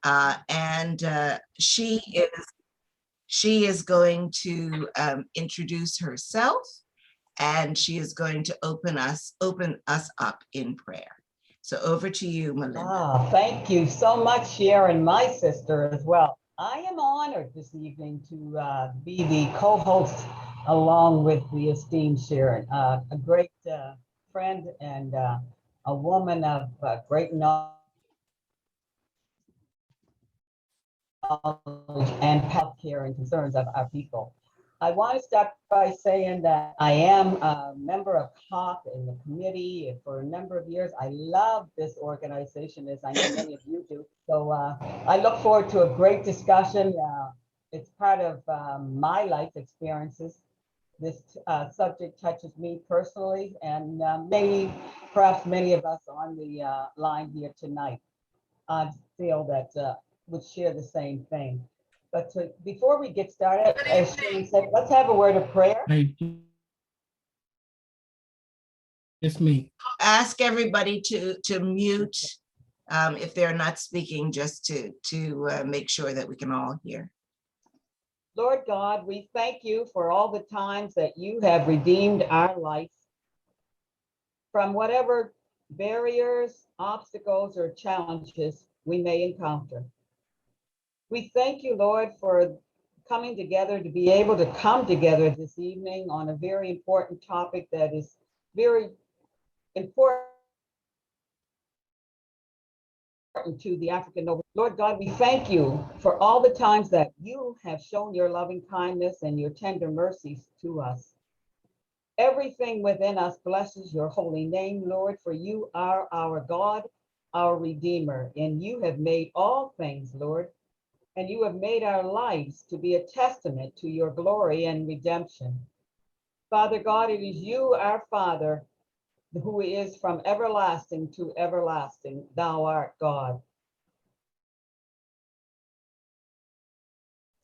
and she is going to introduce herself, and she is going to open us up in prayer. So over to you, Melinda. Thank you so much, Sharon, my sister as well. I am honored this evening to be the co-host along with the esteemed Sharon, a great friend and a woman of great knowledge and healthcare and concerns of our people. I want to start by saying that I am a member of HAAC in the committee for a number of years. I love this organization, as I know many of you do. So I look forward to a great discussion. It's part of my life experiences. This subject touches me personally, and perhaps many of us on the line here tonight, I feel that would share the same thing. But before we get started, as Shane said, let's have a word of prayer. It's me. Ask everybody to mute if they're not speaking, just to make sure that we can all hear. Lord God, we thank you for all the times that you have redeemed our life from whatever barriers, obstacles, or challenges we may encounter. We thank you, Lord, for coming together to be able to come together this evening on a very important topic that is very important to the African Nova. Lord God, we thank you for all the times that you have shown your loving kindness and your tender mercies to us. Everything within us blesses your holy name, Lord, for you are our God, our Redeemer, and you have made all things, Lord, and you have made our lives to be a testament to your glory and redemption. Father God, it is you, our Father, who is from everlasting to everlasting. Thou art God.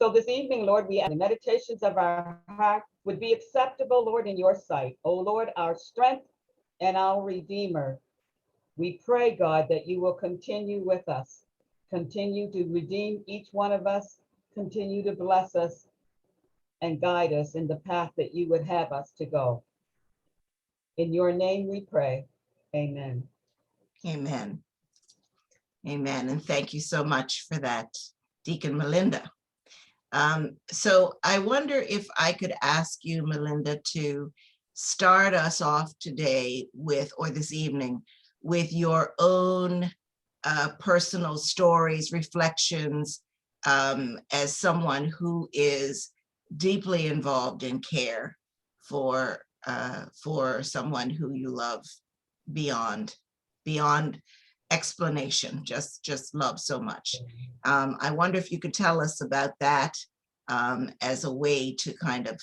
So this evening, Lord, we ask the meditations of our heart would be acceptable, Lord, in your sight. O Lord, our strength and our Redeemer. We pray, God, that you will continue with us, continue to redeem each one of us, continue to bless us and guide us in the path that you would have us to go. In your name we pray. Amen. Amen. Amen. And thank you so much for that, Deacon Melinda. So I wonder if I could ask you, Melinda, to start us off today with, or this evening, with your own personal stories, reflections, as someone who is deeply involved in care for someone who you love beyond explanation, just love so much. I wonder if you could tell us about that as a way to kind of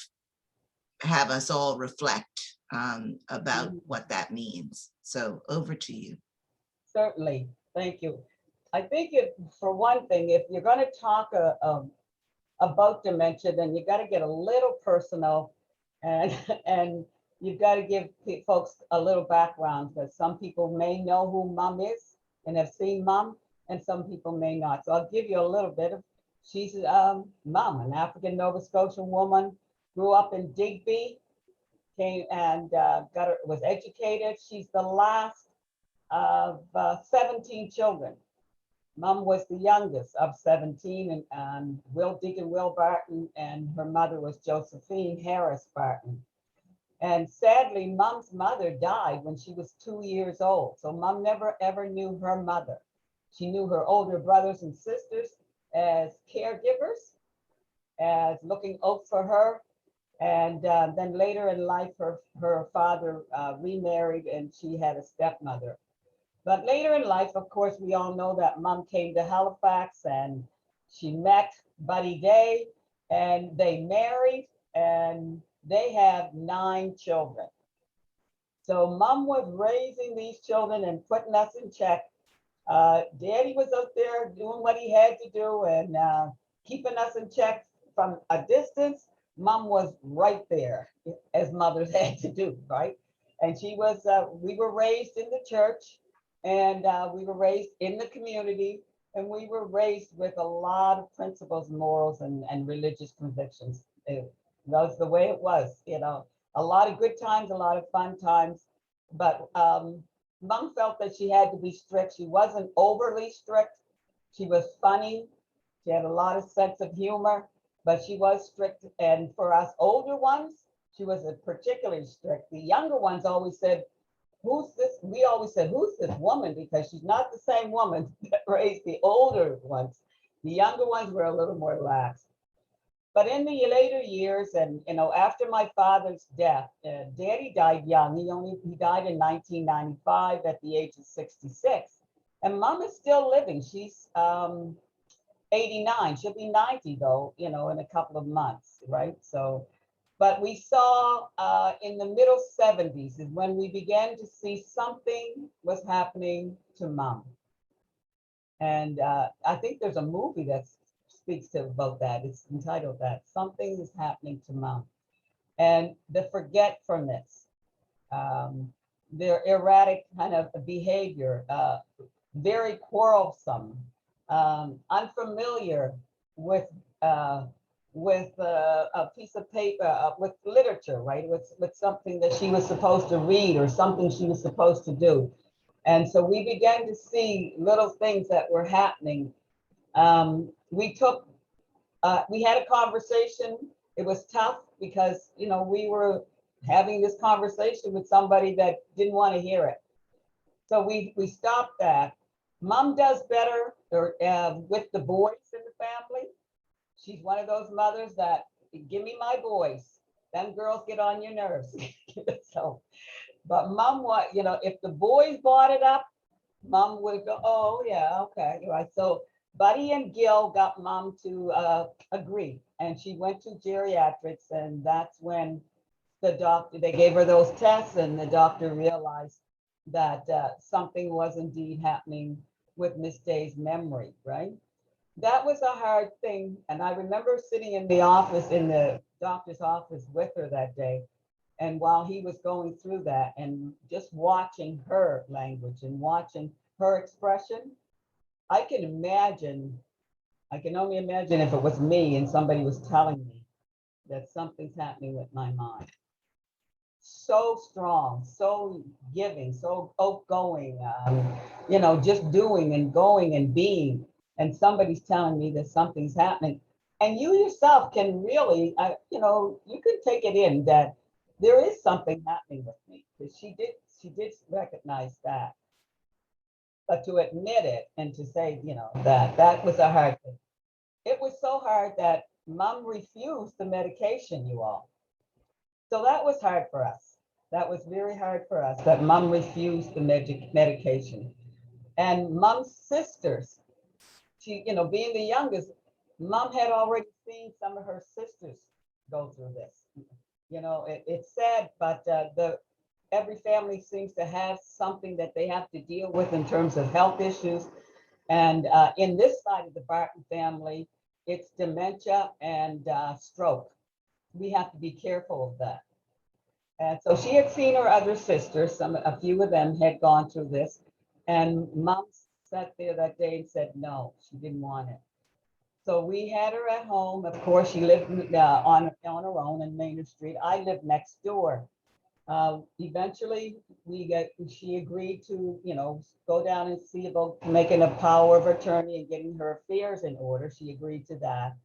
have us all reflect about what that means. So over to you. Certainly, thank you. I think for one thing, if you're going to talk about dementia, then you got to get a little personal, and you've got to give folks a little background, because some people may know who Mom is and have seen Mom, and some people may not. So I'll give you a little bit of, she's Mom, an African Nova Scotian woman, grew up in Digby, came and was educated. She's the last of 17 children. Mom was the youngest of 17, and Deacon Will Barton, and her mother was Josephine Harris Barton. And sadly, Mom's mother died when she was 2 years old. So Mom never ever knew her mother. She knew her older brothers and sisters as caregivers, as looking out for her. And then later in life, her father remarried, and she had a stepmother. But later in life, of course, we all know that Mom came to Halifax and she met Buddy Day, and they married, and they have 9 children. So Mom was raising these children and putting us in check. Daddy was up there doing what he had to do and keeping us in check from a distance. Mom was right there, as mothers had to do, right? And she was, we were raised in the church, and we were raised in the community, And we were raised with a lot of principles, morals, and religious convictions. That's the way it was, you know, a lot of good times, a lot of fun times. But Mom felt that she had to be strict. She wasn't overly strict. She was funny. She had a lot of sense of humor, but she was strict. And for us older ones, she was particularly strict. The younger ones always said, who's this? We always said, who's this woman? Because she's not the same woman that raised the older ones. The younger ones were a little more lax. But in the later years, and you know, after my father's death, Daddy died young. He died in 1995 at the age of 66. And Mom is still living. She's 89. She'll be 90 though, you know, in a couple of months, right? So, but we saw in the middle 70s is when we began to see something was happening to Mom. And I think there's a movie that speaks to about that. It's entitled that, Something is Happening to Mom. And the forgetfulness, their erratic kind of behavior, very quarrelsome, unfamiliar with a piece of paper, with literature, right? With something that she was supposed to read or something she was supposed to do. And so we began to see little things that were happening. We had a conversation. It was tough because, you know, we were having this conversation with somebody that didn't want to hear it. So we stopped that. Mom does better with the boys in the family. She's one of those mothers that, give me my boys. Them girls get on your nerves. So, but Mom, you know, if the boys brought it up, Mom would go, oh yeah, okay, right. So Buddy and Gil got Mom to agree, and she went to geriatrics, and that's when they gave her those tests, and the doctor realized that something was indeed happening with Miss Day's memory, right? That was a hard thing. And I remember sitting in the office, in the doctor's office with her that day. And while he was going through that and just watching her language and watching her expression, I can only imagine if it was me and somebody was telling me that something's happening with my mind. So strong, so giving, so outgoing, you know, just doing and going and being. And somebody's telling me that something's happening. And you yourself can really, you know, you can take it in that there is something happening with me, because she did recognize that. But to admit it and to say, you know, that was a hard thing. It was so hard that Mom refused the medication, you all. So that was hard for us. That was very hard for us, that Mom refused the medication. And Mom's sisters, she, you know, being the youngest, Mom had already seen some of her sisters go through this. You know, it's sad, but every family seems to have something that they have to deal with in terms of health issues. And in this side of the Barton family, it's dementia and stroke. We have to be careful of that. And so she had seen her other sisters, a few of them had gone through this. And Mom sat there that day and said, no, she didn't want it. So we had her at home. Of course, she lived on her own in Main Street. I lived next door. Eventually, she agreed to, you know, go down and see about making a power of attorney and getting her affairs in order. She agreed to that.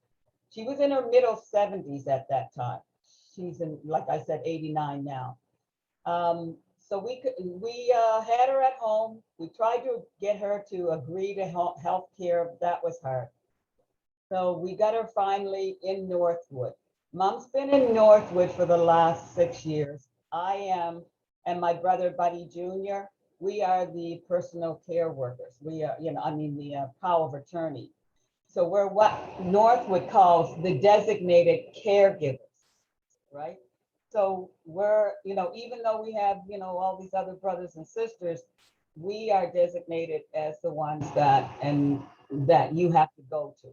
She was in her middle 70s at that time. She's in, like I said, 89 now. So we had her at home. We tried to get her to agree to health care. That was hard. So we got her finally in Northwood. Mom's been in Northwood for the last 6 years. I am, and my brother Buddy Jr., we are the personal care workers. We are, you know, I mean, the power of attorney. So we're what Northwood calls the designated caregivers, right? So we're, you know, even though we have, you know, all these other brothers and sisters, we are designated as the ones that you have to go to.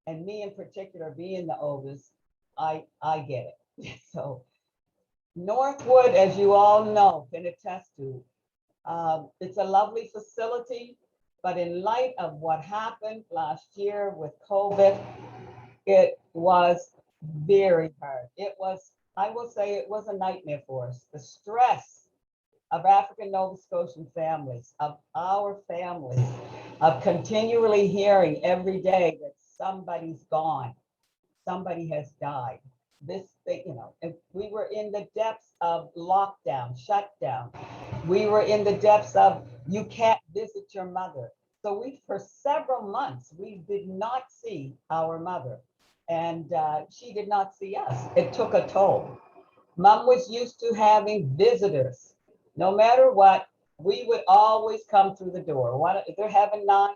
And me in particular, being the oldest, I get it. So Northwood, as you all know, can attest to, it's a lovely facility. But in light of what happened last year with COVID, it was very hard. It was, I will say, it was a nightmare for us. The stress of African Nova Scotian families, of our families, of continually hearing every day that somebody's gone, somebody has died. This thing, if we were in the depths of lockdown, shutdown. We were in the depths of you can't visit your mother. So for several months, we did not see our mother, and she did not see us. It took a toll. Mom was used to having visitors. No matter what, we would always come through the door. If they're having 9,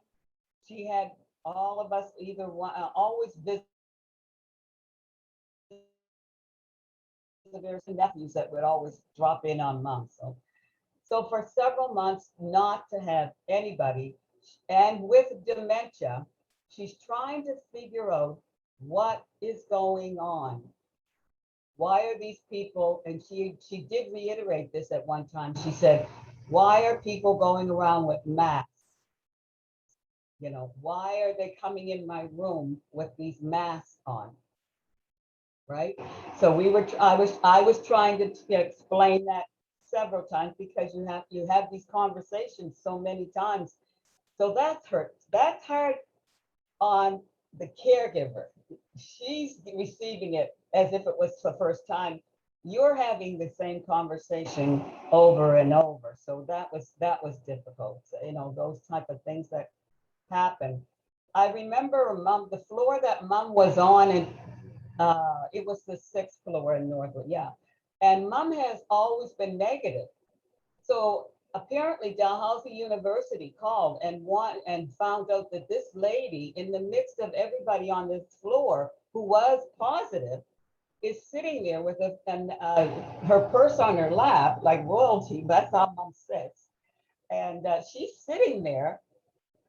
she had all of us either one, always visitors and nephews that would always drop in on mom. So for several months, not to have anybody, and with dementia, she's trying to figure out what is going on. Why are these people, and she did reiterate this at one time, she said, why are people going around with masks? Why are they coming in my room with these masks on? Right? So I was trying to explain that several times, because you have these conversations so many times. So that's hard on the caregiver. She's receiving it as if it was the first time. You're having the same conversation over and over. So that was difficult. Those type of things that happen. I remember the floor that mom was on, and it was the 6th floor in Northwood, yeah. And mom has always been negative. So apparently Dalhousie University called and found out that this lady, in the midst of everybody on this floor who was positive, is sitting there with her purse on her lap, like royalty. That's how mom sits. And she's sitting there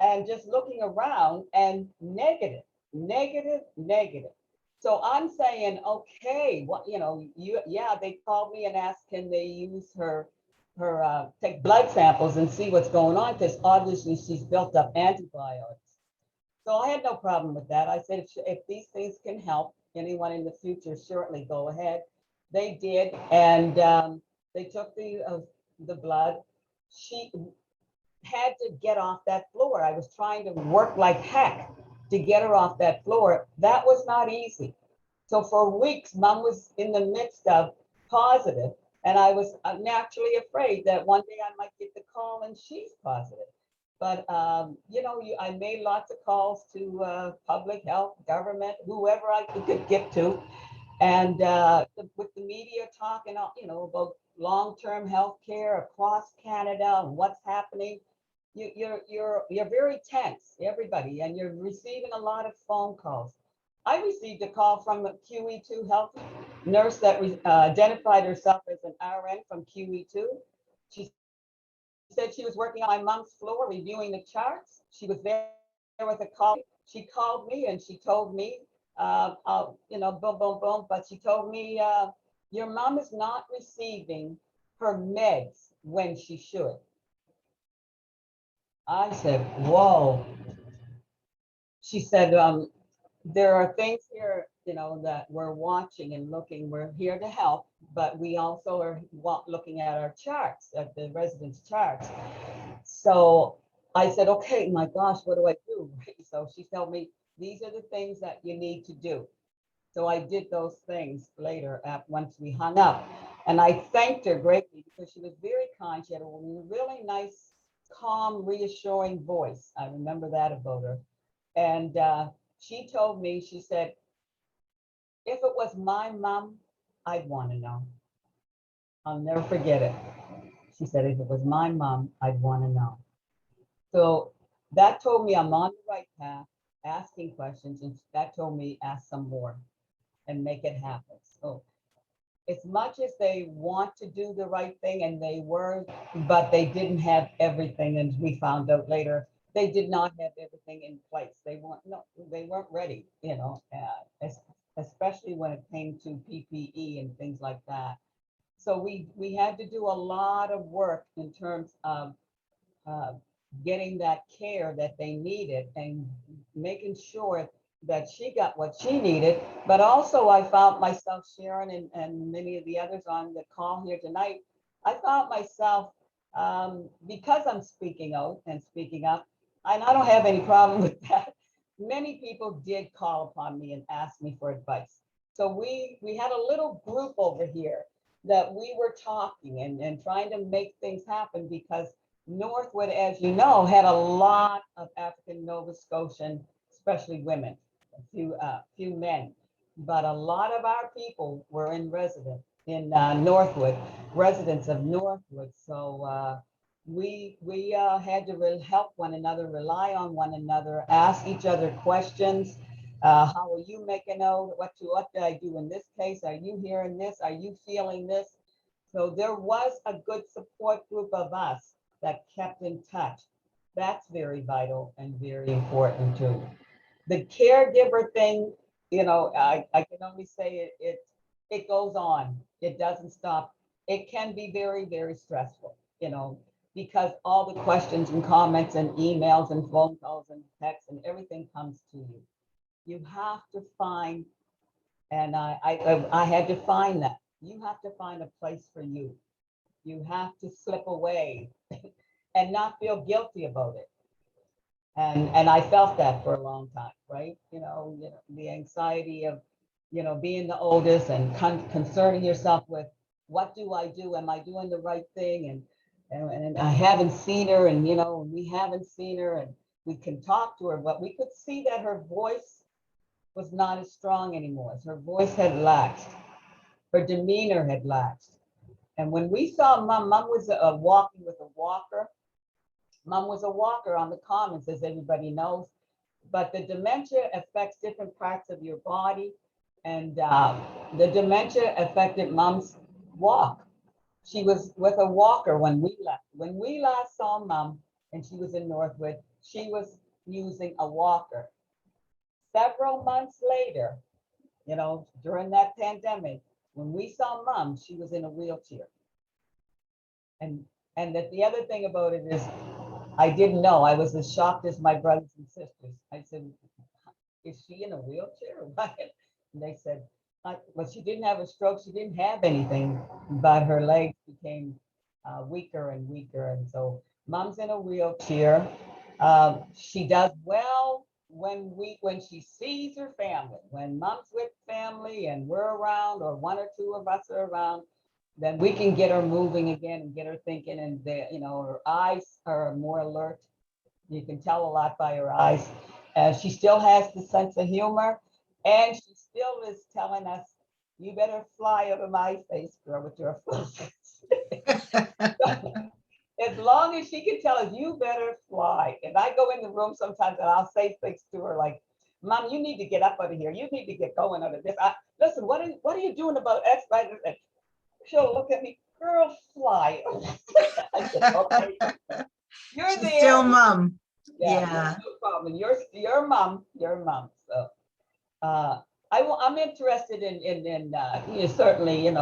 and just looking around and negative, negative, negative. So I'm saying, okay, they called me and asked, can they use her take blood samples and see what's going on, because obviously she's built up antibiotics. So I had no problem with that. I said, if these things can help anyone in the future, certainly go ahead. They did, and they took the blood. She had to get off that floor. I was trying to work like heck to get her off that floor. That was not easy. So for weeks, mom was in the midst of positive, and I was naturally afraid that one day I might get the call and she's positive. But I made lots of calls to public health, government, whoever I could get to, and with the media talking, about long-term health care across Canada and what's happening. You're very tense, everybody, and you're receiving a lot of phone calls. I received a call from a QE2 health nurse that identified herself as an RN from QE2. She said she was working on my mom's floor reviewing the charts. She was there with a call. She called me and she told me, boom, boom, boom, but she told me, your mom is not receiving her meds when she should. I said, whoa. She said, there are things here, that we're watching and looking. We're here to help, but we also are looking at our charts, at the residents' charts. So I said, okay, my gosh, what do I do? So she told me, these are the things that you need to do. So I did those things later once we hung up. And I thanked her greatly because she was very kind. She had a really nice, calm, reassuring voice. I remember that about her. And she told me, she said, if it was my mom, I'd want to know. I'll never forget it. She said, if it was my mom, I'd want to know. So that told me I'm on the right path, asking questions, and that told me ask some more and make it happen. So as much as they want to do the right thing, and they were, but they didn't have everything, and we found out later, they did not have everything in place. They weren't ready, especially when it came to PPE and things like that. So we had to do a lot of work in terms of getting that care that they needed and making sure that she got what she needed. But also I found myself, Sharon, and many of the others on the call here tonight, I found myself, because I'm speaking out and speaking up, and I don't have any problem with that. Many people did call upon me and ask me for advice. So we had a little group over here that we were talking and trying to make things happen, because Northwood, as you know, had a lot of African Nova Scotian, especially women, few men, but a lot of our people were in Northwood, residents of Northwood. So we had to help one another, rely on one another, ask each other questions. How are you making out? What did I do in this case? Are you hearing this? Are you feeling this? So there was a good support group of us that kept in touch. That's very vital and very important too. The caregiver thing, I can only say it goes on. It doesn't stop. It can be very, very stressful, because all the questions and comments and emails and phone calls and texts and everything comes to you. You have to find, and I had to find that. You have to find a place for you. You have to slip away and not feel guilty about it. And I felt that for a long time, right? The anxiety of, being the oldest and concerning yourself with, what do I do? Am I doing the right thing? And I haven't seen her, and we haven't seen her, and we can talk to her, but we could see that her voice was not as strong anymore. Her voice had laxed. Her demeanor had laxed. And when we saw Mom was walking with a walker. Mom was a walker on the commons, as everybody knows, but the dementia affects different parts of your body, and the dementia affected Mom's walk. She was with a walker when we left. When we last saw Mom, and she was in Northwood, she was using a walker. Several months later, during that pandemic, when we saw Mom, she was in a wheelchair. And that the other thing about it is, I didn't know. I was as shocked as my brothers and sisters. I said, is she in a wheelchair? And they said, well, she didn't have a stroke. She didn't have anything, but her legs became weaker and weaker. And so Mom's in a wheelchair. She does well when she sees her family. When Mom's with family and we're around, or one or two of us are around, then we can get her moving again and get her thinking, and her eyes are more alert. You can tell a lot by her eyes. She still has the sense of humor, and she still is telling us, you better fly over my face, girl, with your foot. As long as she can tell us, you better fly. And I go in the room sometimes and I'll say things to her like, Mom, you need to get up out of here. You need to get going out of this. Listen, what are you doing about X, Y, and she'll look at me, girl, fly. I said, okay, you're She's there. still Mom. Yeah. No problem. You're Mom. So I'm interested in certainly,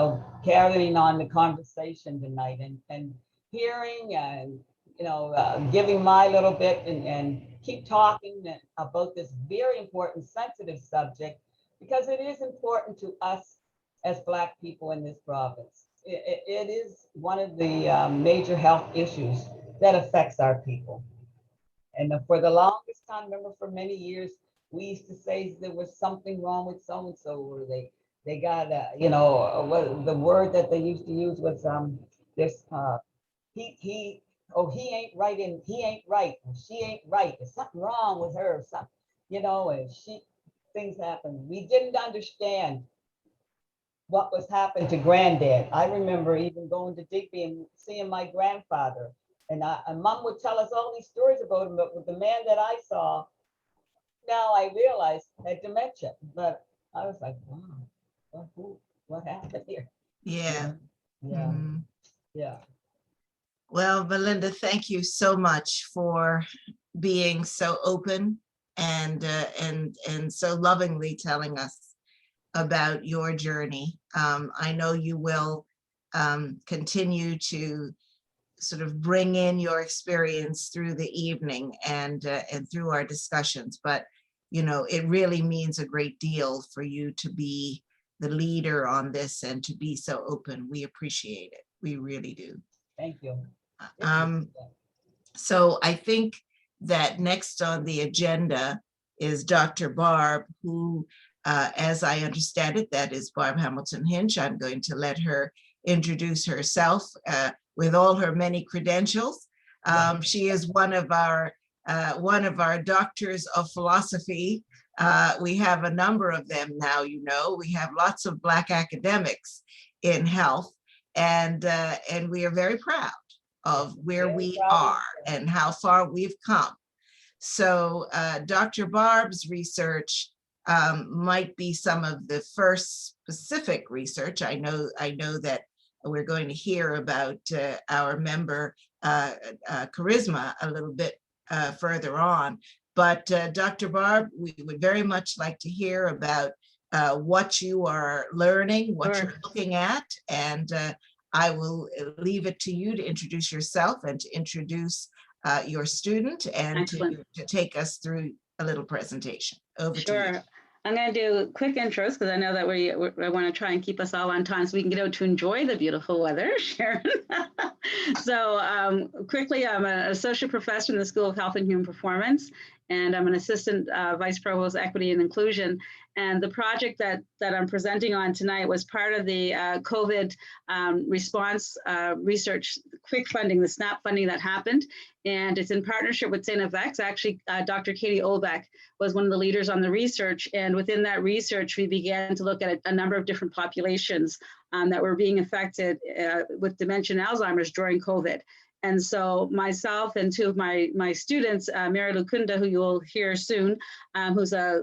carrying on the conversation tonight and hearing and, giving my little bit and keep talking about this very important, sensitive subject, because it is important to us as Black people in this province. It is one of the major health issues that affects our people. And for the longest time, remember, for many years, we used to say there was something wrong with so-and-so, or they got, what the word that they used to use was this, he ain't right, and he ain't right, and she ain't right. There's something wrong with her, something, and things happen. We didn't understand what was happening to Granddad. I remember even going to Digby and seeing my grandfather, and Mom would tell us all these stories about him, but with the man that I saw, now I realized had dementia. But I was like, wow, what happened here? Yeah. Yeah. Yeah. Well, Melinda, thank you so much for being so open and so lovingly telling us about your journey. I know you will continue to sort of bring in your experience through the evening and through our discussions. But, you know, it really means a great deal for you to be the leader on this and to be so open. We appreciate it. We really do. Thank you. So I think that next on the agenda is Dr. Barb, who, as I understand it, that is Barb Hamilton Hinch. I'm going to let her introduce herself with all her many credentials. She is one of our doctors of philosophy. We have a number of them now, you know. We have lots of Black academics in health, and we are very proud of where we are and how far we've come. So Dr. Barb's research might be some of the first specific research. I know that we're going to hear about our member Charisma a little bit further on. But Dr. Barb, we would very much like to hear about what you are learning, what you're looking at, and I will leave it to you to introduce yourself and to introduce your student and to take us through a little presentation. Over to you. I'm going to do quick intros because I know that I want to try and keep us all on time so we can get out to enjoy the beautiful weather, Sharon. So quickly, I'm an associate professor in the School of Health and Human Performance, and I'm an assistant vice provost equity and inclusion. And the project that I'm presenting on tonight was part of the COVID response research quick funding, the SNAP funding that happened. And it's in partnership with St. FX. Actually, Dr. Katie Olbeck was one of the leaders on the research. And within that research, we began to look at a number of different populations that were being affected with dementia and Alzheimer's during COVID. And so myself and two of my students, Mary Lukunda, who you'll hear soon, who's a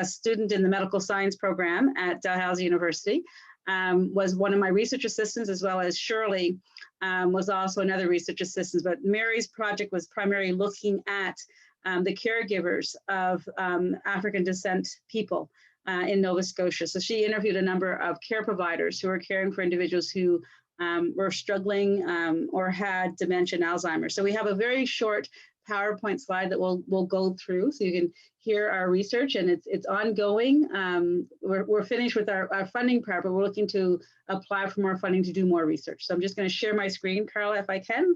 student in the medical science program at Dalhousie University, was one of my research assistants, as well as Shirley was also another research assistant. But Mary's project was primarily looking at the caregivers of African descent people in Nova Scotia. So she interviewed a number of care providers who were caring for individuals who were struggling or had dementia and Alzheimer's. So we have a very short PowerPoint slide that we'll go through so you can hear our research, and it's ongoing. We're finished with our funding part, but we're looking to apply for more funding to do more research. So I'm just going to share my screen, Carla, if I can.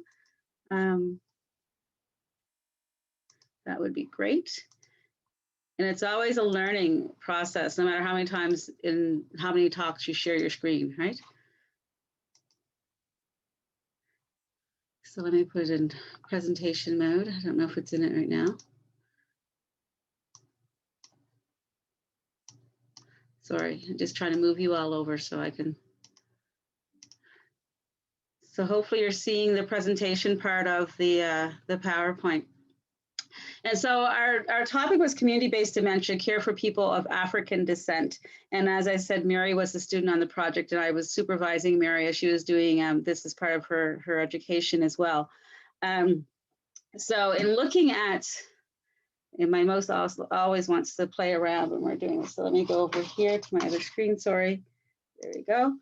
That would be great. And it's always a learning process, no matter how many times in how many talks you share your screen, right? So let me put it in presentation mode. I don't know if it's in it right now. Sorry, I'm just trying to move you all over so I can. So hopefully you're seeing the presentation part of the PowerPoint. And so our topic was community-based dementia, care for people of African descent. And as I said, Mary was a student on the project, and I was supervising Mary as she was doing this as part of her education as well. So in looking at, and my mouse always wants to play around when we're doing this. So let me go over here to my other screen, sorry. There we go.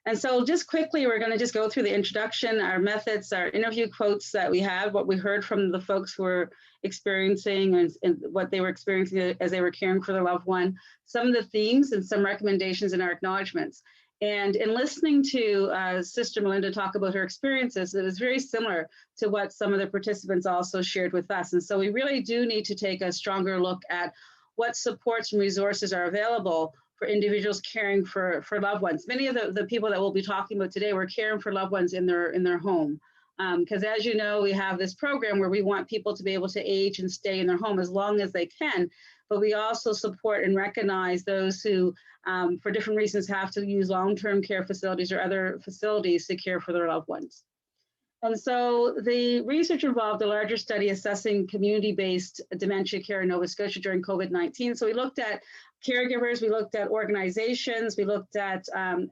And so just quickly, we're going to just go through the introduction, our methods, our interview quotes that we had, what we heard from the folks who were experiencing and what they were experiencing as they were caring for their loved one, some of the themes and some recommendations and our acknowledgements. And in listening to Sister Melinda talk about her experiences, it was very similar to what some of the participants also shared with us. And so we really do need to take a stronger look at what supports and resources are available for individuals caring for loved ones. Many of the people that we'll be talking about today were caring for loved ones in their home. Because as you know, we have this program where we want people to be able to age and stay in their home as long as they can, but we also support and recognize those who, for different reasons, have to use long-term care facilities or other facilities to care for their loved ones. And so the research involved a larger study assessing community-based dementia care in Nova Scotia during COVID-19. So we looked at caregivers, we looked at organizations, we looked at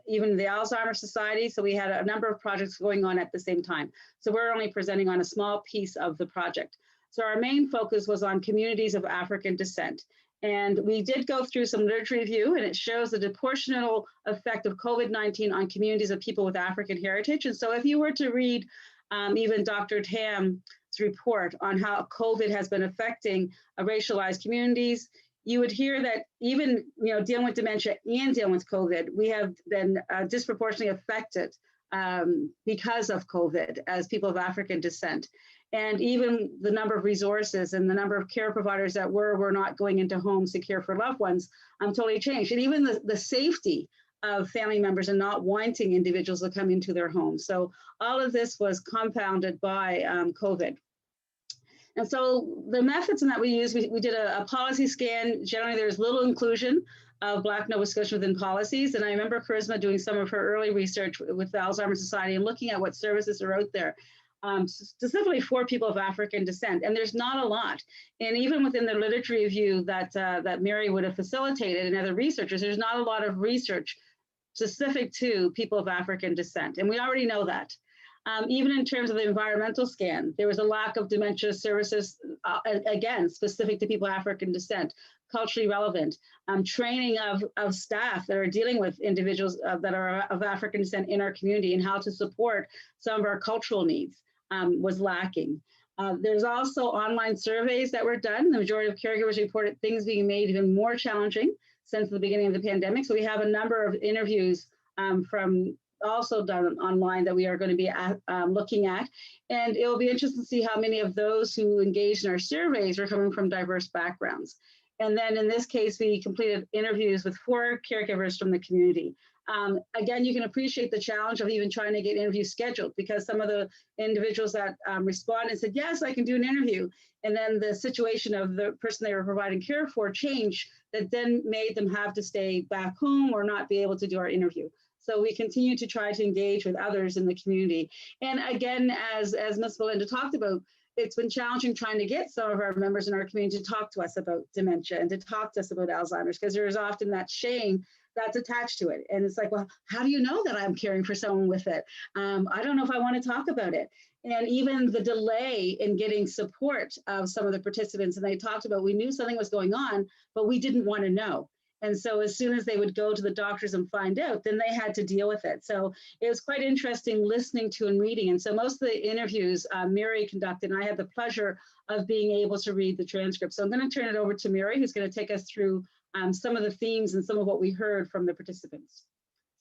even the Alzheimer's Society. So we had a number of projects going on at the same time. So we're only presenting on a small piece of the project. So our main focus was on communities of African descent. And we did go through some literature review, and it shows the proportional effect of COVID-19 on communities of people with African heritage. And so if you were to read even Dr. Tam's report on how COVID has been affecting racialized communities, you would hear that even, dealing with dementia and dealing with COVID, we have been disproportionately affected because of COVID as people of African descent. And even the number of resources and the number of care providers that were not going into homes to care for loved ones totally changed. And even the safety of family members and not wanting individuals to come into their homes. So all of this was compounded by COVID. And so the methods that we use, we did a policy scan. Generally, there's little inclusion of Black Nova Scotia within policies. And I remember Charisma doing some of her early research with the Alzheimer Society and looking at what services are out there, specifically for people of African descent. And there's not a lot. And even within the literature review that Mary would have facilitated and other researchers, there's not a lot of research specific to people of African descent. And we already know that. Even in terms of the environmental scan, there was a lack of dementia services, again, specific to people of African descent, culturally relevant, training of staff that are dealing with individuals that are of African descent in our community and how to support some of our cultural needs was lacking. There's also online surveys that were done. The majority of caregivers reported things being made even more challenging since the beginning of the pandemic. So we have a number of interviews from also done online that we are going to be looking at. And it will be interesting to see how many of those who engaged in our surveys are coming from diverse backgrounds. And then in this case, we completed interviews with 4 caregivers from the community. Again, you can appreciate the challenge of even trying to get interviews scheduled because some of the individuals that responded said, yes, I can do an interview. And then the situation of the person they were providing care for changed that then made them have to stay back home or not be able to do our interview. So we continue to try to engage with others in the community. And again, as Ms. Belinda talked about, it's been challenging trying to get some of our members in our community to talk to us about dementia and to talk to us about Alzheimer's, because there is often that shame that's attached to it. And it's like, well, how do you know that I'm caring for someone with it? I don't know if I want to talk about it. And even the delay in getting support of some of the participants, and they talked about, we knew something was going on, but we didn't want to know. And so as soon as they would go to the doctors and find out, then they had to deal with it. So it was quite interesting listening to and reading. And so most of the interviews Mary conducted, and I had the pleasure of being able to read the transcript. So I'm going to turn it over to Mary, who's going to take us through some of the themes and some of what we heard from the participants.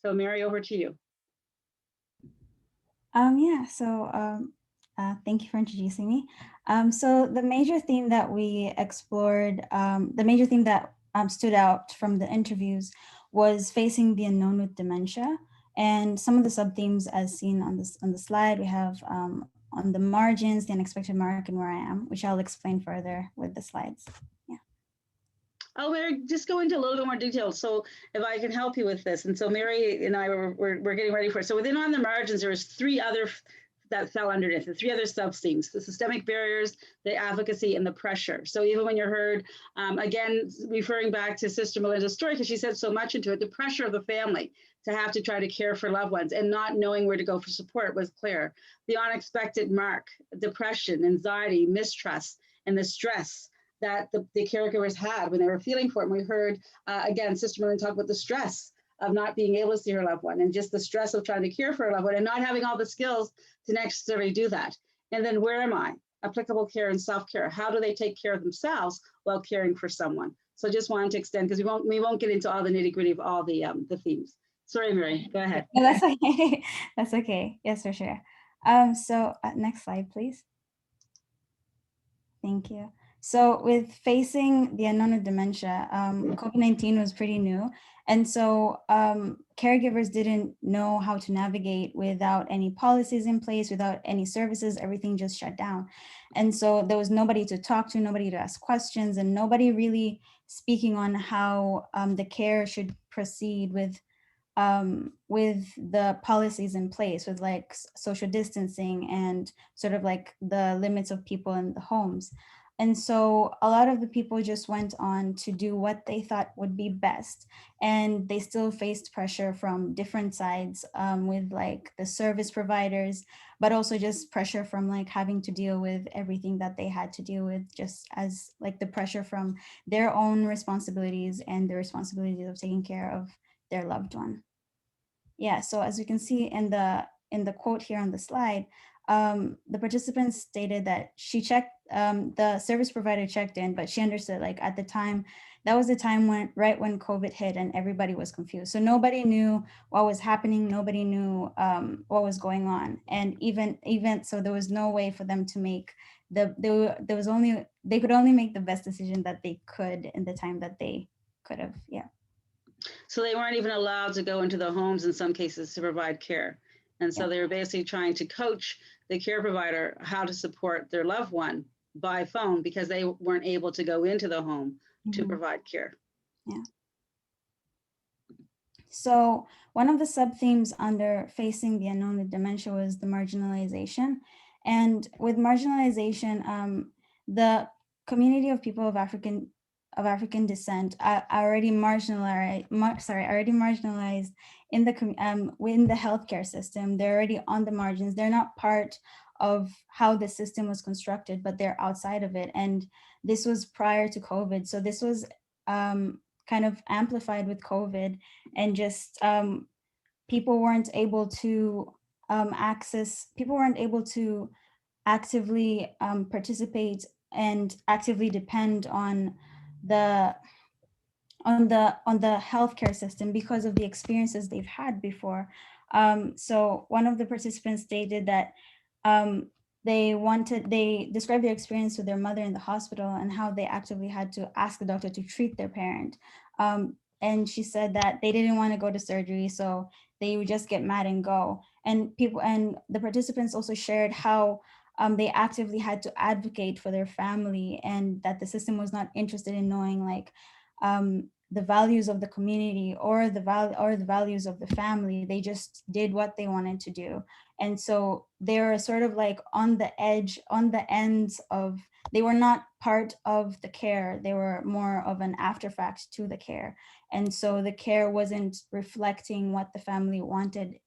So Mary, over to you. Thank you for introducing me. So the major theme that we explored, the major theme that stood out from the interviews was facing the unknown with dementia. And some of the sub-themes as seen on the slide, we have on the margins, the unexpected mark, and where I am, which I'll explain further with the slides. Yeah. Oh, Mary, just go into a little bit more detail. So if I can help you with this. And so Mary and I we're getting ready for it. So within on the margins, there was 3 other that fell underneath, the 3 other sub-themes: the systemic barriers, the advocacy, and the pressure. So even when you heard, again, referring back to Sister Melinda's story, because she said so much into it, the pressure of the family to have to try to care for loved ones and not knowing where to go for support was clear. The unexpected mark, depression, anxiety, mistrust, and the stress that the caregivers had when they were feeling for it. And we heard, again, Sister Melinda talk about the stress of not being able to see her loved one and just the stress of trying to care for her loved one and not having all the skills to necessarily do that. And then where am I? Applicable care and self-care. How do they take care of themselves while caring for someone? So just wanted to extend, because we won't get into all the nitty-gritty of all the themes. Sorry, Mary, go ahead. No, that's okay. That's okay. Yes, for sure. Next slide, please. Thank you. So with facing the unknown of dementia, COVID-19 was pretty new. And so caregivers didn't know how to navigate without any policies in place, without any services, everything just shut down. And so there was nobody to talk to, nobody to ask questions, and nobody really speaking on how the care should proceed with the policies in place, with like social distancing and sort of like the limits of people in the homes. And so a lot of the people just went on to do what they thought would be best. And they still faced pressure from different sides with like the service providers, but also just pressure from like having to deal with everything that they had to deal with, just as like the pressure from their own responsibilities and the responsibilities of taking care of their loved one. Yeah, so as you can see in the quote here on the slide, the participants stated that she checked, the service provider checked in, but she understood like at the time, that was the time when, right when COVID hit and everybody was confused. So nobody knew what was happening. Nobody knew what was going on. And even so, there was no way for them to make there was only, they could only make the best decision that they could in the time that they could have. Yeah. So they weren't even allowed to go into the homes in some cases to provide care. And so Yeah. they were basically trying to coach the care provider how to support their loved one by phone because they weren't able to go into the home to Mhm. provide care. So one of the sub-themes under Facing the Unknown with Dementia was the marginalization. And with marginalization, the community of people of African descent are already marginalized, already marginalized in within the healthcare system. They're already on the margins. They're not part of how the system was constructed, but they're outside of it. And this was prior to COVID. So this was kind of amplified with COVID, and just people weren't able to people weren't able to actively participate and actively depend on the healthcare system because of the experiences they've had before. So one of the participants stated that they described their experience with their mother in the hospital and how they actively had to ask the doctor to treat their parent. And she said that they didn't want to go to surgery, so they would just get mad and go. And the participants also shared how they actively had to advocate for their family, and that the system was not interested in knowing like the values of the community or the values of the family. They just did what they wanted to do. And so they were sort of like on the edge, on the ends of, they were not part of the care. They were more of an after fact to the care. And so the care wasn't reflecting what the family wanted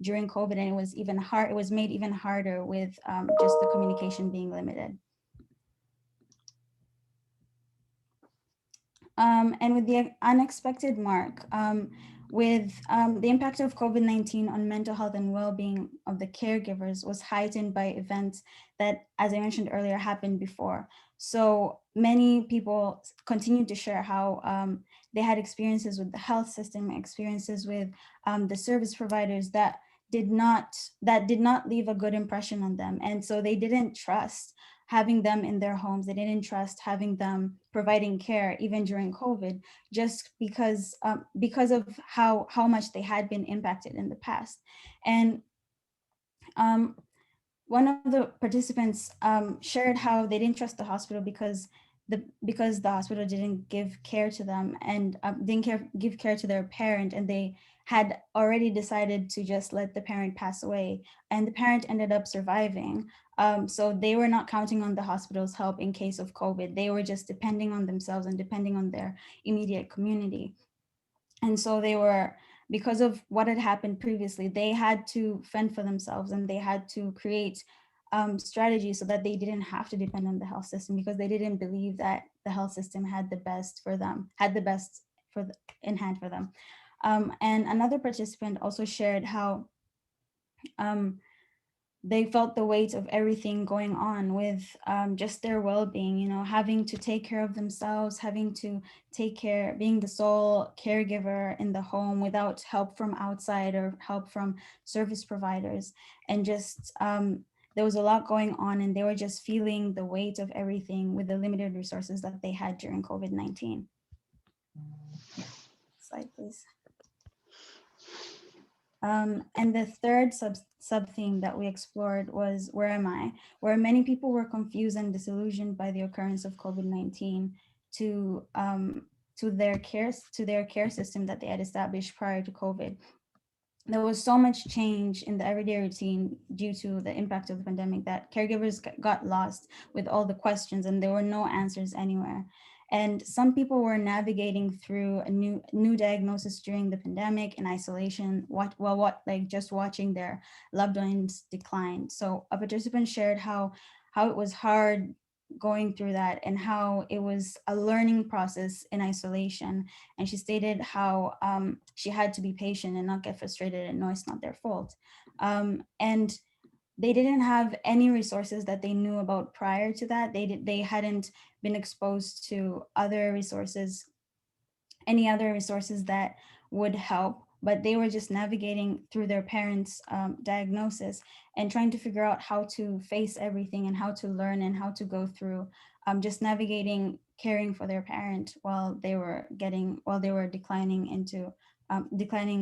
during COVID. And it was even hard, it was made even harder with just the communication being limited. And with the unexpected mark, with the impact of COVID-19 on mental health and well-being of the caregivers was heightened by events that, as I mentioned earlier, happened before. So many people continued to share how they had experiences with the health system, experiences with the service providers that did not leave a good impression on them. And so they didn't trust having them in their homes. They didn't trust having them providing care even during COVID, just because of how much they had been impacted in the past. And one of the participants shared how they didn't trust the hospital because the hospital didn't give care to them and give care to their parent, and they had already decided to just let the parent pass away, and the parent ended up surviving. So they were not counting on the hospital's help in case of COVID. They were just depending on themselves and depending on their immediate community. And so they were, because of what had happened previously, they had to fend for themselves, and they had to create strategies so that they didn't have to depend on the health system, because they didn't believe that the health system had the best for them, in hand for them. And another participant also shared how they felt the weight of everything going on with just their well-being, having to take care of themselves, having to take care, being the sole caregiver in the home without help from outside or help from service providers. And just there was a lot going on, and they were just feeling the weight of everything with the limited resources that they had during COVID-19. Slide, please. And the third sub-theme that we explored was Where Am I? Where many people were confused and disillusioned by the occurrence of COVID-19 to their care system that they had established prior to COVID. There was so much change in the everyday routine due to the impact of the pandemic that caregivers got lost with all the questions, and there were no answers anywhere. And some people were navigating through a new diagnosis during the pandemic in isolation, just watching their loved ones decline. So a participant shared how it was hard going through that, and how it was a learning process in isolation. And she stated how she had to be patient and not get frustrated and know it's not their fault. And they didn't have any resources that they knew about prior to that. They hadn't been exposed to other resources, any other resources that would help, but they were just navigating through their parents' diagnosis and trying to figure out how to face everything and how to learn and how to go through just navigating caring for their parent while they were declining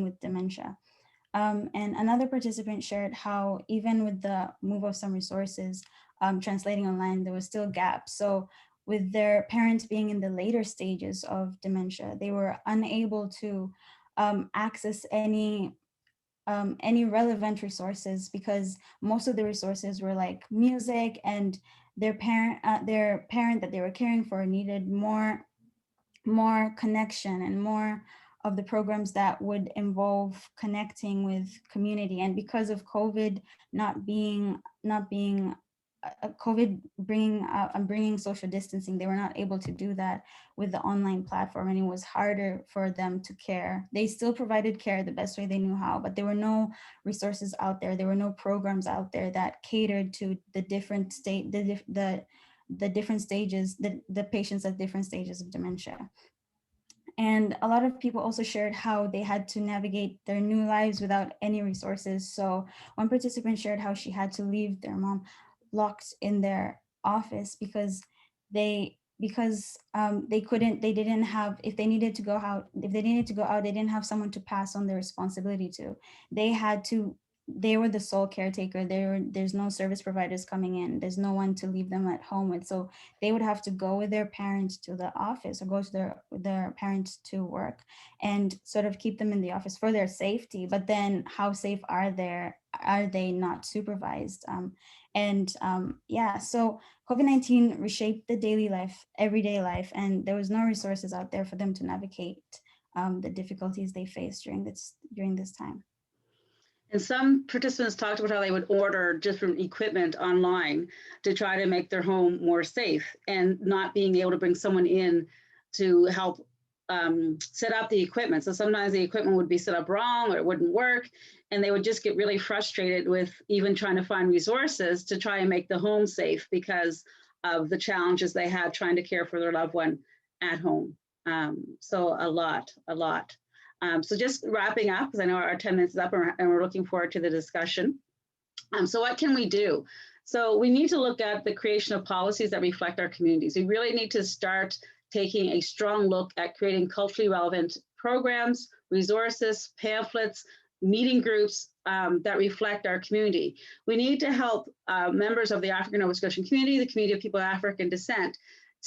with dementia. And another participant shared how even with the move of some resources, translating online, there was still gaps. So with their parents being in the later stages of dementia, they were unable to access any relevant resources because most of the resources were like music, and their parent that they were caring for needed more connection and more of the programs that would involve connecting with community. And because of COVID not being COVID bringing social distancing, they were not able to do that with the online platform, and it was harder for them to care. They still provided care the best way they knew how, but there were no resources out there. There were no programs out there that catered to the different the different stages, the patients at different stages of dementia. And a lot of people also shared how they had to navigate their new lives without any resources. So one participant shared how she had to leave their mom locked in their office because they didn't have, if they needed to go out, they didn't have someone to pass on the responsibility to. They were the sole caretaker. There's no service providers coming in. There's no one to leave them at home with. So they would have to go with their parents to the office or go to their parents to work and sort of keep them in the office for their safety. But then how safe are they not supervised? So COVID-19 reshaped the daily life, everyday life, and there was no resources out there for them to navigate the difficulties they faced during this time. And some participants talked about how they would order different equipment online to try to make their home more safe, and not being able to bring someone in to help set up the equipment. So sometimes the equipment would be set up wrong or it wouldn't work, and they would just get really frustrated with even trying to find resources to try and make the home safe because of the challenges they had trying to care for their loved one at home. So a lot. So just wrapping up, because I know our 10 minutes is up and we're looking forward to the discussion. So what can we do? So we need to look at the creation of policies that reflect our communities. We really need to start taking a strong look at creating culturally relevant programs, resources, pamphlets, meeting groups that reflect our community. We need to help members of the African Nova Scotian community, the community of people of African descent,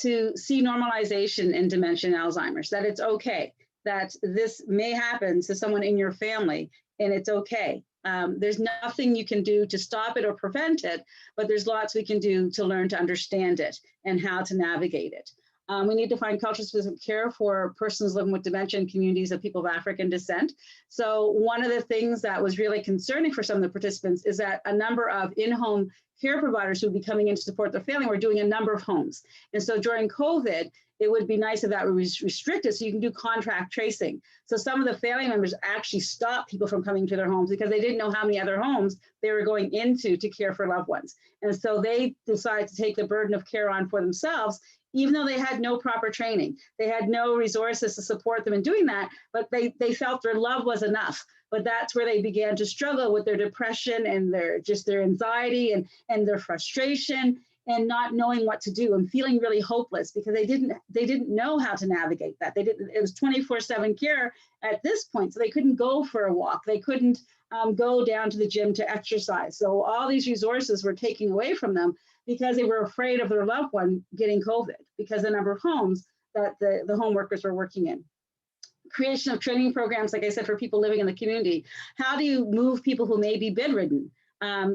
to see normalization in dementia and Alzheimer's, that it's okay, that this may happen to someone in your family and it's okay. There's nothing you can do to stop it or prevent it, but there's lots we can do to learn to understand it and how to navigate it. We need to find culture-specific care for persons living with dementia in communities of people of African descent. So one of the things that was really concerning for some of the participants is that a number of in-home care providers who would be coming in to support their family were doing a number of homes. And so during COVID, it would be nice if that was restricted so you can do contract tracing. So some of the family members actually stopped people from coming to their homes because they didn't know how many other homes they were going into to care for loved ones. And so they decided to take the burden of care on for themselves, even though they had no proper training. They had no resources to support them in doing that, but they felt their love was enough. But that's where they began to struggle with their depression and their anxiety and their frustration and not knowing what to do and feeling really hopeless because they didn't know how to navigate that. It was 24/7 care at this point, so they couldn't go for a walk. They couldn't go down to the gym to exercise. So all these resources were taken away from them because they were afraid of their loved one getting COVID because the number of homes that the home workers were working in. Creation of training programs, like I said, for people living in the community. How do you move people who may be bedridden?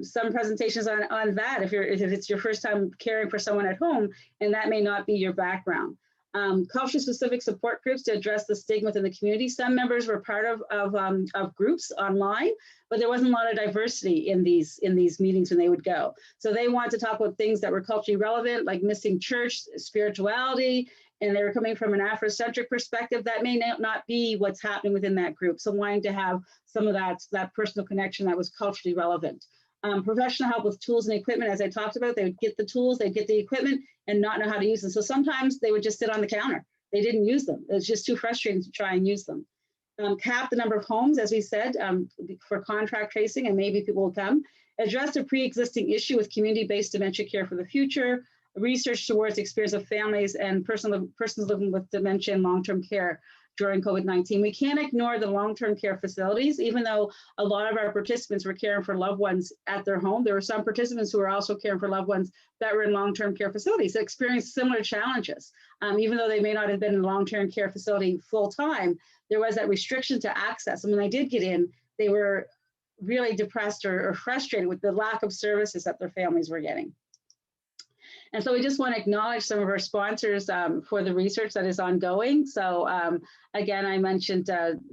Some presentations on that if it's your first time caring for someone at home and that may not be your background. Culture specific support groups to address the stigma within the community. Some members were part of groups online, but there wasn't a lot of diversity in these meetings when they would go. So they wanted to talk about things that were culturally relevant, like missing church, spirituality, and they were coming from an Afrocentric perspective. That may not be what's happening within that group. So wanting to have some of that personal connection that was culturally relevant. Professional help with tools and equipment, as I talked about, they would get the tools, they'd get the equipment and not know how to use them. So sometimes they would just sit on the counter. They didn't use them. It was just too frustrating to try and use them. Cap the number of homes, as we said, for contract tracing, and maybe people will come. Address a pre-existing issue with community-based dementia care for the future. Research towards experience of families and persons living with dementia and long-term care during COVID-19. We can't ignore the long-term care facilities, even though a lot of our participants were caring for loved ones at their home. There were some participants who were also caring for loved ones that were in long-term care facilities that experienced similar challenges. Even though they may not have been in a long-term care facility full-time, there was that restriction to access. And when they did get in, they were really depressed or frustrated with the lack of services that their families were getting. And so we just want to acknowledge some of our sponsors for the research that is ongoing. So again, I mentioned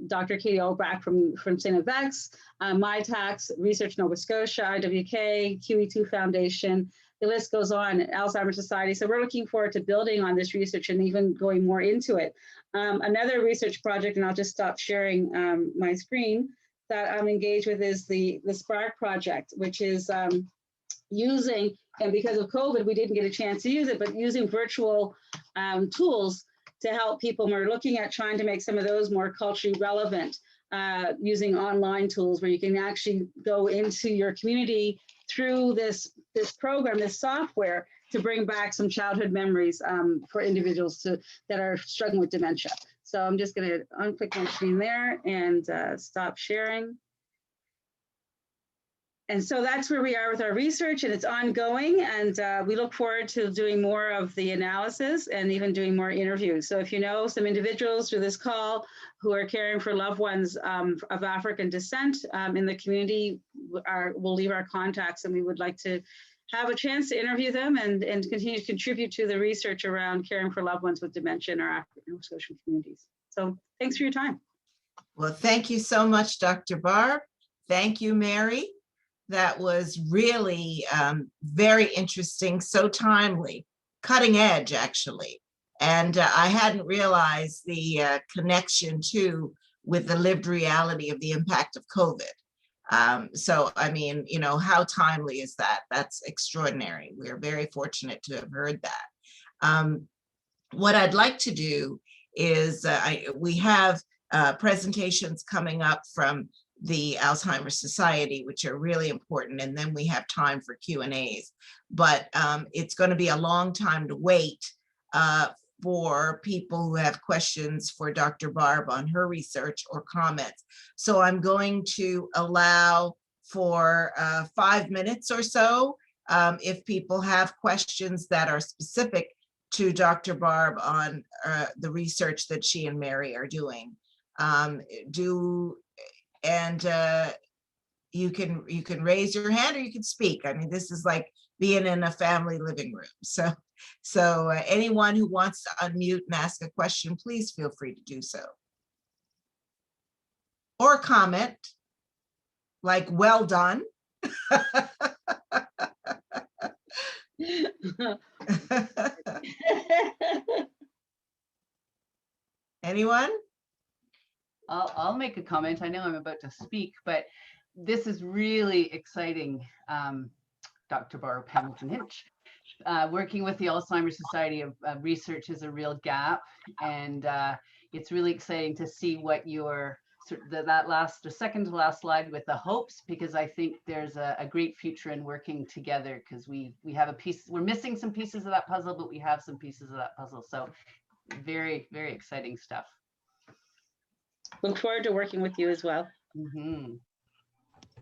Dr. Katie Obach from St. Avex, MyTax, Research Nova Scotia, IWK, QE2 Foundation, the list goes on, Alzheimer Society. So we're looking forward to building on this research and even going more into it. Another research project, and I'll just stop sharing my screen, that I'm engaged with is the Spark project, which is using, and because of COVID, we didn't get a chance to use it, but using virtual tools to help people. We're looking at trying to make some of those more culturally relevant, using online tools where you can actually go into your community through this program, this software, to bring back some childhood memories for individuals that are struggling with dementia. So I'm just going to unclick my screen there and stop sharing. And so that's where we are with our research, and it's ongoing, and we look forward to doing more of the analysis and even doing more interviews. So if you know some individuals through this call who are caring for loved ones of African descent in the community, we'll leave our contacts, and we would like to have a chance to interview them and continue to contribute to the research around caring for loved ones with dementia in our African and Scotian communities. So thanks for your time. Well, thank you so much, Dr. Barb. Thank you, Mary. That was really very interesting, so timely, cutting edge, actually. And I hadn't realized the connection too with the lived reality of the impact of COVID. So, I mean, you know, how timely is that? That's extraordinary. We're very fortunate to have heard that. What I'd like to do is we have presentations coming up from the Alzheimer Society, which are really important. And then we have time for Q&As, but it's going to be a long time to wait for people who have questions for Dr. Barb on her research or comments. So I'm going to allow for 5 minutes or so if people have questions that are specific to Dr. Barb on the research that she and Mary are doing. You can raise your hand or you can speak. I mean, this is like being in a family living room. So anyone who wants to unmute and ask a question, please feel free to do so. Or comment, like, well done. Anyone? I'll make a comment. I know I'm about to speak, but this is really exciting, Dr. Barb Hamilton-Hinch. Working with the Alzheimer's Society of research is a real gap, and it's really exciting to see what your the second to last slide with the hopes, because I think there's a great future in working together, because we have a piece, we're missing some pieces of that puzzle, but we have some pieces of that puzzle. So very, very exciting stuff. Look forward to working with you as well. Mm-hmm.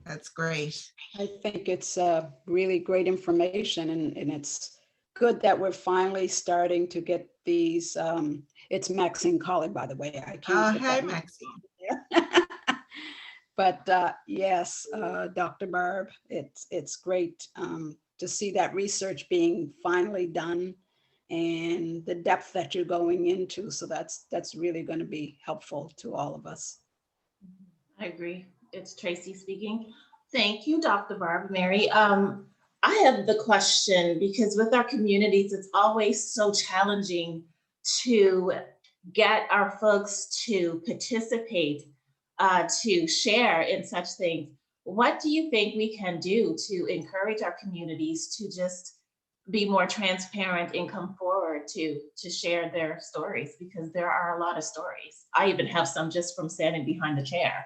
That's great. I think it's really great information, and it's good that we're finally starting to get these. It's Maxine Colley, by the way. I can't. Hi, Maxine. But yes, Dr. Barb, it's great to see that research being finally done and the depth that you're going into. So that's really going to be helpful to all of us. I agree. It's Tracy speaking. Thank you, Dr. Barb. Mary, I have the question, because with our communities, it's always so challenging to get our folks to participate, to share in such things. what do you think we can do to encourage our communities to just be more transparent and come forward to share their stories? Because there are a lot of stories. I even have some just from standing behind the chair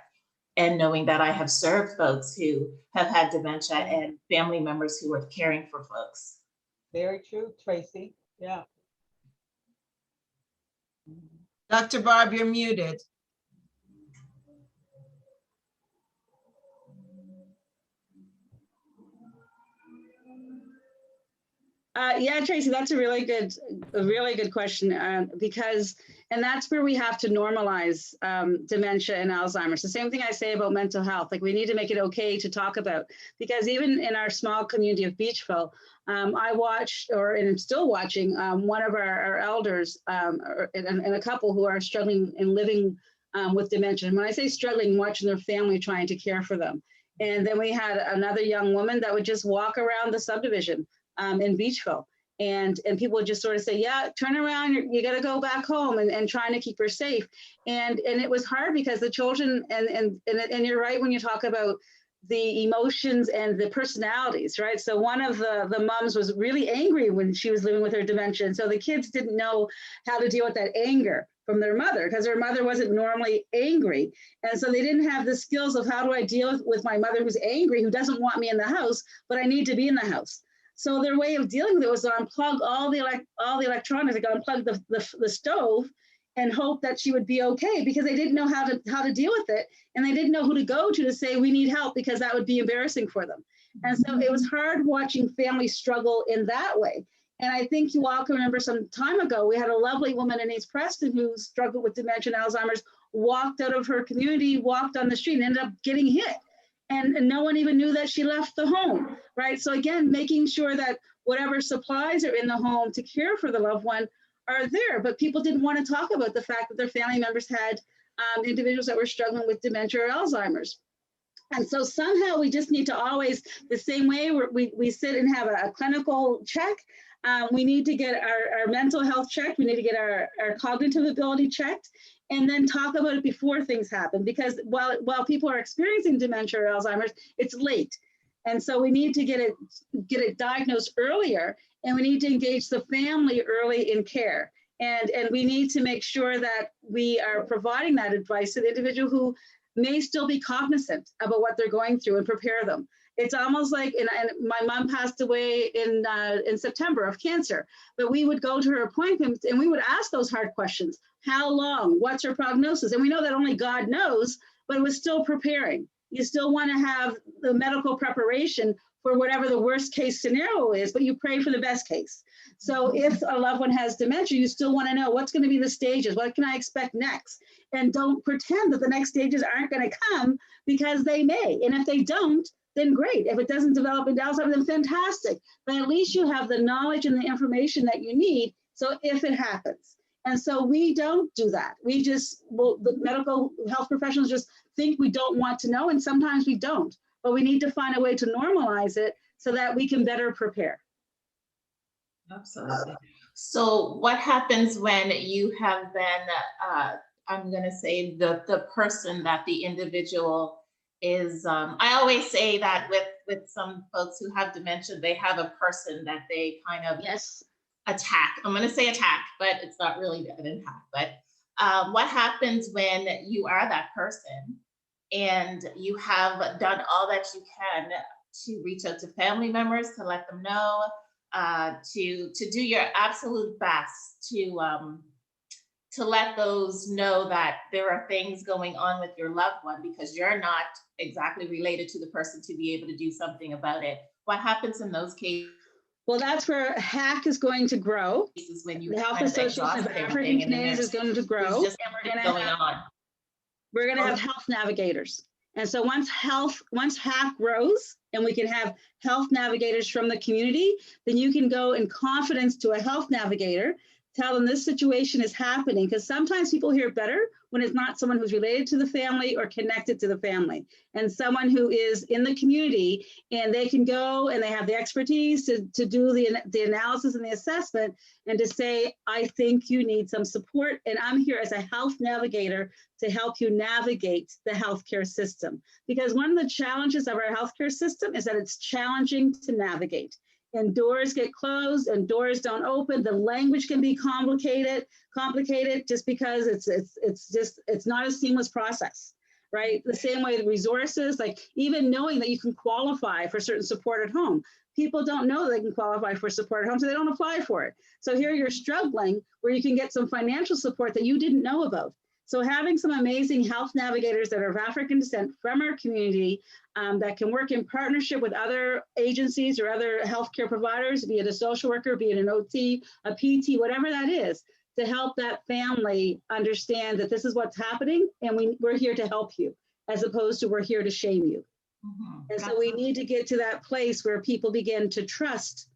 and knowing that I have served folks who have had dementia and family members who are caring for folks. Very true, Tracy. Yeah. Dr. Barb, you're muted. Yeah, Tracy, that's a really good question, because, and that's where we have to normalize dementia and Alzheimer's. The same thing I say about mental health, like we need to make it okay to talk about, because even in our small community of Beachville, I watched, and I'm still watching, one of our elders and a couple who are struggling and living with dementia. And when I say struggling, watching their family trying to care for them. And then we had another young woman that would just walk around the subdivision in Beachville. And people would just sort of say, yeah, turn around, you got to go back home, and trying to keep her safe. And it was hard because the children, and you're right when you talk about the emotions and the personalities, right? So one of the moms was really angry when she was living with her dementia. And so the kids didn't know how to deal with that anger from their mother, because their mother wasn't normally angry. And so they didn't have the skills of how do I deal with my mother who's angry, who doesn't want me in the house, but I need to be in the house. So their way of dealing with it was to unplug all the electronics, like unplug the stove and hope that she would be okay, because they didn't know how to deal with it. And they didn't know who to go to say, we need help, because that would be embarrassing for them. And so it was hard watching families struggle in that way. And I think you all can remember some time ago, we had a lovely woman in East Preston who struggled with dementia and Alzheimer's, walked out of her community, walked on the street, and ended up getting hit. And no one even knew that she left the home, right? So again, making sure that whatever supplies are in the home to care for the loved one are there, but people didn't want to talk about the fact that their family members had individuals that were struggling with dementia or Alzheimer's. And so somehow we just need to always, the same way we sit and have a clinical check, we need to get our mental health checked, we need to get our cognitive ability checked, and then talk about it before things happen, because while people are experiencing dementia or Alzheimer's, it's late. And so we need to get it diagnosed earlier, and we need to engage the family early in care. And we need to make sure that we are providing that advice to the individual who may still be cognizant about what they're going through and prepare them. It's almost like, and my mom passed away in September of cancer, but we would go to her appointments and we would ask those hard questions. How long? What's her prognosis? And we know that only God knows, but it was still preparing. You still want to have the medical preparation for whatever the worst case scenario is, but you pray for the best case. So if a loved one has dementia, you still want to know what's going to be the stages, what can I expect next? And don't pretend that the next stages aren't going to come, because they may. And if they don't, then great. If it doesn't develop into Alzheimer's, then fantastic. But at least you have the knowledge and the information that you need, so if it happens. And so we don't do that. We just, the medical health professionals just think we don't want to know, and sometimes we don't. But we need to find a way to normalize it so that we can better prepare. Absolutely. So what happens when you have been, I'm going to say the person that the individual is, I always say that with some folks who have dementia, they have a person that they kind of attack. I'm going to say attack, but it's not really an attack. But what happens when you are that person and you have done all that you can to reach out to family members, to let them know, to do your absolute best to let those know that there are things going on with your loved one, because you're not exactly related to the person to be able to do something about it. What happens in those cases? Well, that's where HAAC is going to grow. When you the Health Association of African Canadians is going to grow. Just we're going to have health navigators. And so once HAAC grows and we can have health navigators from the community, then you can go in confidence to a health navigator tell them this situation is happening, because sometimes people hear better when it's not someone who's related to the family or connected to the family, and someone who is in the community, and they can go and they have the expertise to do the analysis and the assessment, and to say, I think you need some support, and I'm here as a health navigator to help you navigate the healthcare system. Because one of the challenges of our healthcare system is that it's challenging to navigate. And doors get closed and doors don't open. The language can be complicated just because it's not a seamless process, right? The same way the resources, like even knowing that you can qualify for certain support at home. People don't know they can qualify for support at home, so they don't apply for it. So here you're struggling where you can get some financial support that you didn't know about. So having some amazing health navigators that are of African descent from our community that can work in partnership with other agencies or other healthcare providers, be it a social worker, be it an OT, a PT, whatever that is, to help that family understand that this is what's happening and we're here to help you, as opposed to we're here to shame you. And so we need to get to that place where people begin to trust.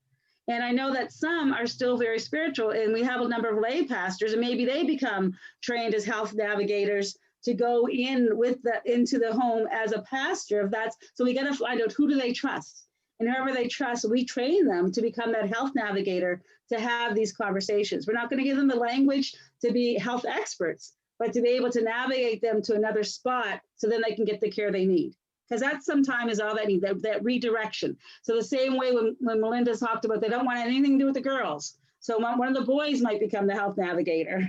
And I know that some are still very spiritual, and we have a number of lay pastors, and maybe they become trained as health navigators to go in into the home as a pastor. If that's, so we got to find out, who do they trust? And whoever they trust, we train them to become that health navigator to have these conversations. We're not going to give them the language to be health experts, but to be able to navigate them to another spot so then they can get the care they need. Because that sometimes is all they need, that redirection. So the same way when Melinda talked about they don't want anything to do with the girls. So one of the boys might become the health navigator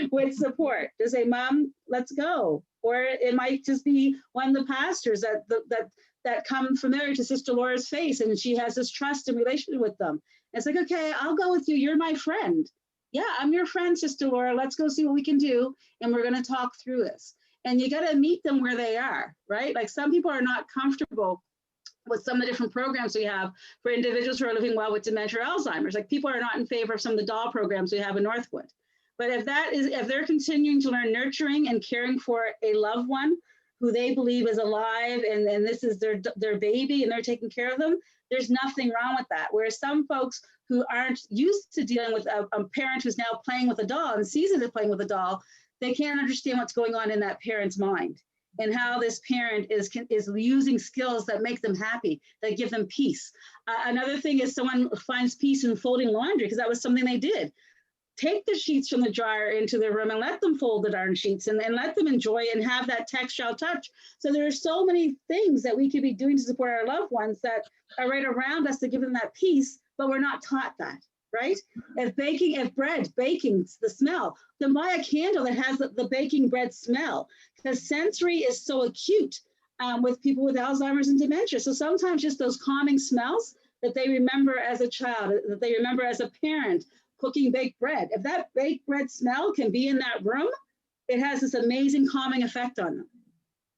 with support to say, Mom, let's go. Or it might just be one of the pastors that come familiar to Sister Laura's face, and she has this trust and relationship with them. And it's like, okay, I'll go with you. You're my friend. Yeah, I'm your friend, Sister Laura. Let's go see what we can do. And we're going to talk through this. And you got to meet them where they are, right? Like some people are not comfortable with some of the different programs we have for individuals who are living well with dementia or Alzheimer's. Like people are not in favor of some of the doll programs we have in Northwood. But if they're continuing to learn nurturing and caring for a loved one who they believe is alive, and this is their baby and they're taking care of them, there's nothing wrong with that. Whereas some folks who aren't used to dealing with a parent who's now playing with a doll and sees it as playing with a doll, they can't understand what's going on in that parent's mind and how this parent is using skills that make them happy, that give them peace. Another thing is someone finds peace in folding laundry, because that was something they did. Take the sheets from the dryer into their room and let them fold the darn sheets and let them enjoy and have that tactile touch. So there are so many things that we could be doing to support our loved ones that are right around us to give them that peace, but we're not taught that. Right? If baking, the smell, then buy a candle that has the baking bread smell, because sensory is so acute with people with Alzheimer's and dementia. So sometimes just those calming smells that they remember as a child, that they remember as a parent, cooking baked bread. If that baked bread smell can be in that room, it has this amazing calming effect on them,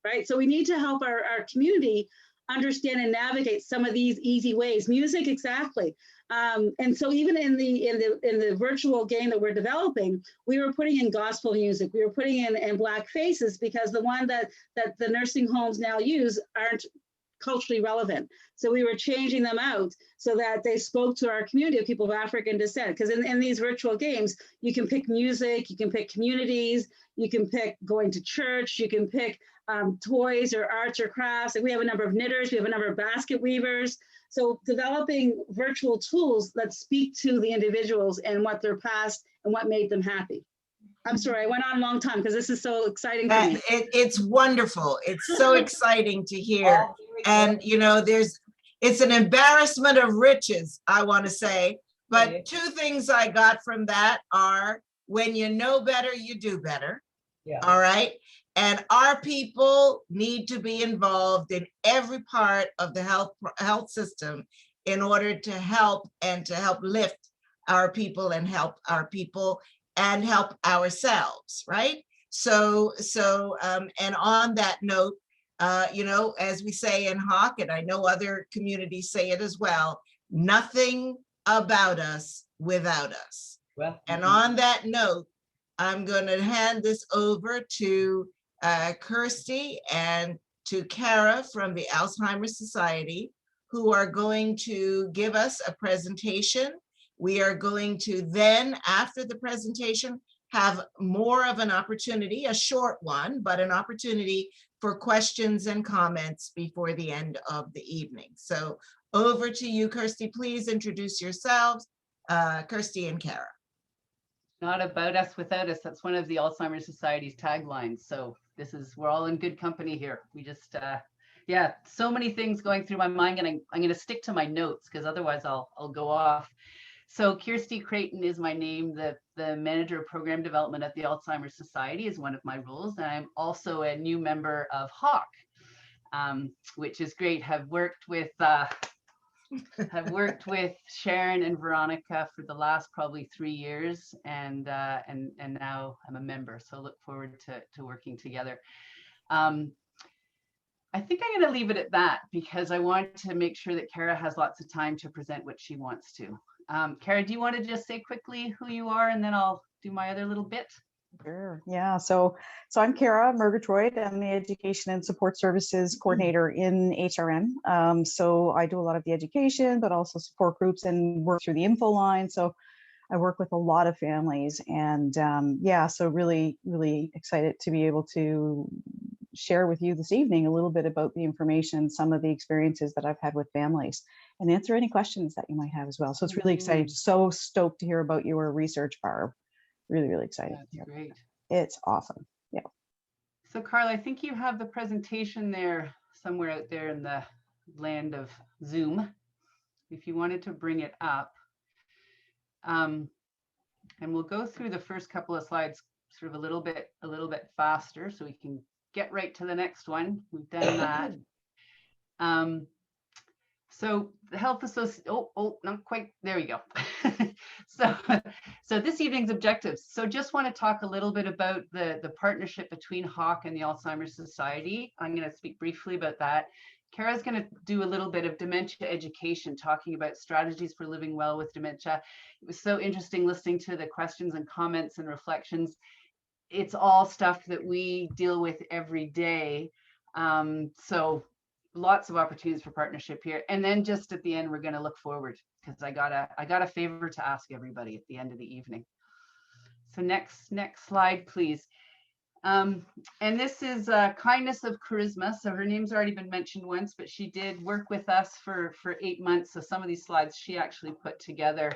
right? So we need to help our community understand and navigate some of these easy ways. Music, exactly. And so even in the virtual game that we're developing, we were putting in gospel music. We were putting in Black faces, because the one that the nursing homes now use aren't culturally relevant. So we were changing them out so that they spoke to our community of people of African descent. Because in these virtual games, you can pick music, you can pick communities, you can pick going to church, you can pick toys or arts or crafts. And we have a number of knitters, we have a number of basket weavers. So developing virtual tools that speak to the individuals and what their past and what made them happy. I'm sorry, I went on a long time because this is so exciting for me. It's wonderful. It's so exciting to hear. And, you know, it's an embarrassment of riches, I want to say. But two things I got from that are, when you know better, you do better. Yeah. All right. And our people need to be involved in every part of the health system in order to help lift our people and help ourselves, right? So and on that note, you know, as we say in HAAC, and I know other communities say it as well, nothing about us without us. Well, and on that note, I'm going to hand this over to Kirsty and to Kara from the Alzheimer's Society, who are going to give us a presentation We are going to then, after the presentation, have more of an opportunity, a short one, but an opportunity for questions and comments before the end of the evening. So over to you, Kirsty. Please introduce yourselves, Kirsty and Kara. Not about us without us. That's one of the Alzheimer's Society's taglines. So we're all in good company here. We just, yeah, so many things going through my mind, and I'm going to stick to my notes because otherwise I'll go off. So Kirsty Creighton is my name. The Manager of Program Development at the Alzheimer's Society is one of my roles. And I'm also a new member of HAAC, which is great. Have worked with Sharon and Veronica for the last probably 3 years, and now I'm a member. So look forward to working together. I think I'm going to leave it at that because I want to make sure that Kara has lots of time to present what she wants to. Kara, do you want to just say quickly who you are, and then I'll do my other little bit? Sure. Yeah. So I'm Kara Murgatroyd. I'm the Education and Support Services Coordinator in HRM. So I do a lot of the education, but also support groups and work through the info line. So I work with a lot of families, and yeah, so really, really excited to be able to share with you this evening a little bit about the information, some of the experiences that I've had with families, and answer any questions that you might have as well. So it's really exciting. So stoked to hear about your research, Barb. Really, really excited. That's great. It's awesome. Yeah. So Carla, I think you have the presentation there somewhere out there in the land of Zoom. If you wanted to bring it up. And we'll go through the first couple of slides sort of a little bit faster so we can get right to the next one. We've done that. So the health association, not quite, there we go. So this evening's objectives. So just want to talk a little bit about the partnership between HAAC and the Alzheimer's Society. I'm going to speak briefly about that. Kara's going to do a little bit of dementia education, talking about strategies for living well with dementia. It was so interesting listening to the questions and comments and reflections. It's all stuff that we deal with every day. So lots of opportunities for partnership here. And then just at the end, we're going to look forward because I got a favor to ask everybody at the end of the evening. So next slide, please. And this is Kindness of Charisma. So her name's already been mentioned once, but she did work with us for 8 months. So some of these slides she actually put together.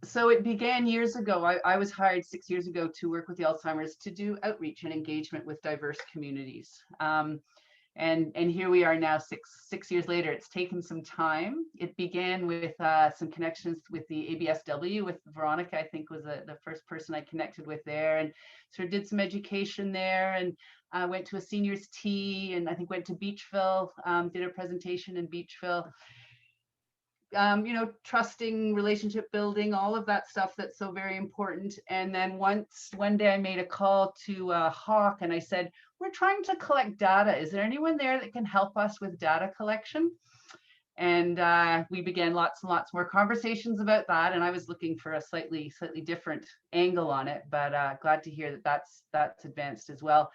So it began years ago. I was hired 6 years ago to work with the Alzheimer's to do outreach and engagement with diverse communities. And here we are now, six years later. It's taken some time. It began with some connections with the ABSW, with Veronica, I think was the first person I connected with there, and sort of did some education there, and went to a seniors tea, and I think went to Beachville, did a presentation in Beachville. You know, trusting, relationship building, all of that stuff that's so very important. And then one day I made a call to HAAC and I said, we're trying to collect data. Is there anyone there that can help us with data collection? And we began lots and lots more conversations about that. And I was looking for a slightly different angle on it, but glad to hear that that's advanced as well.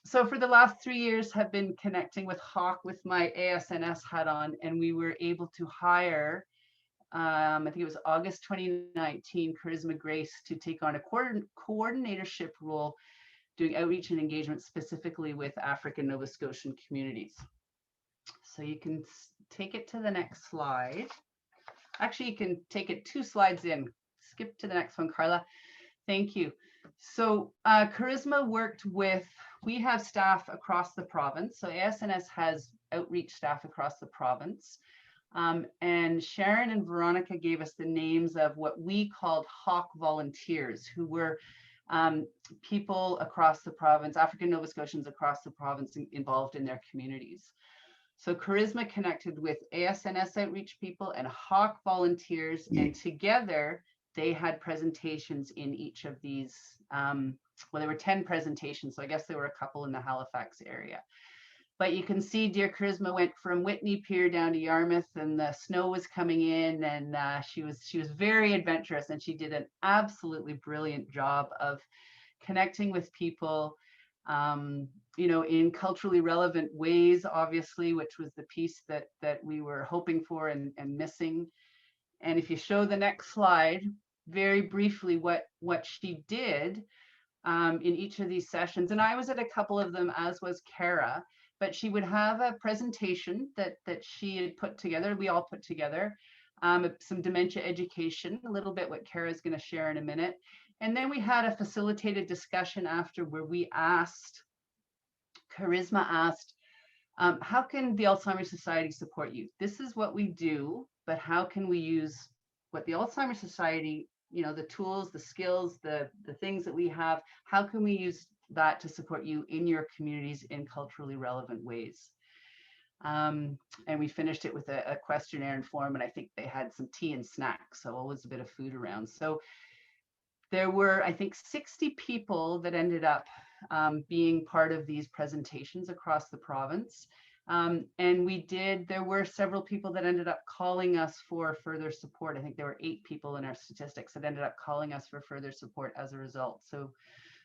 So for the last 3 years have been connecting with HAAC with my ASNS hat on, and we were able to hire, I think it was August 2019, Charisma Grace to take on a coordinatorship role doing outreach and engagement specifically with African Nova Scotian communities. So you can take it to the next slide. Actually, you can take it 2 slides in. Skip to the next one, Carla. Thank you. So Charisma worked with, we have staff across the province. So ASNS has outreach staff across the province. And Sharon and Veronica gave us the names of what we called HAAC volunteers, who were people across the province, African Nova Scotians across the province involved in their communities. So Charisma connected with ASNS outreach people and HAAC volunteers, and together they had presentations in each of these. Well, there were 10 presentations, so I guess there were a couple in the Halifax area. But you can see dear Charisma went from Whitney Pier down to Yarmouth, and the snow was coming in, and she was very adventurous, and she did an absolutely brilliant job of connecting with people, you know, in culturally relevant ways, obviously, which was the piece that we were hoping for and missing. And if you show the next slide, very briefly what she did in each of these sessions, and I was at a couple of them, as was Kara, but she would have a presentation that she had put together, we all put together, some dementia education, a little bit what Kara is going to share in a minute. And then we had a facilitated discussion after where we asked, Charisma asked, how can the Alzheimer's Society support you? This is what we do, but how can we use what the Alzheimer's Society, you know, the tools, the skills, the things that we have, how can we use that to support you in your communities in culturally relevant ways? And we finished it with a questionnaire and form, and I think they had some tea and snacks, so always a bit of food around. So there were, I think, 60 people that ended up being part of these presentations across the province. And there were several people that ended up calling us for further support. I think there were 8 people in our statistics that ended up calling us for further support as a result.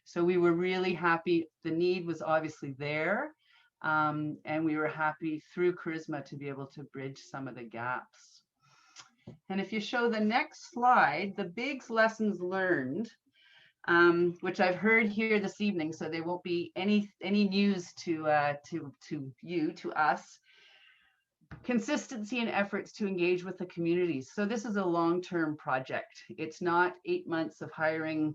So we were really happy. The need was obviously there. And we were happy through Charisma to be able to bridge some of the gaps. And if you show the next slide, the big lessons learned, which I've heard here this evening, so there won't be any news to us. Consistency and efforts to engage with the communities. So this is a long-term project. It's not 8 months of hiring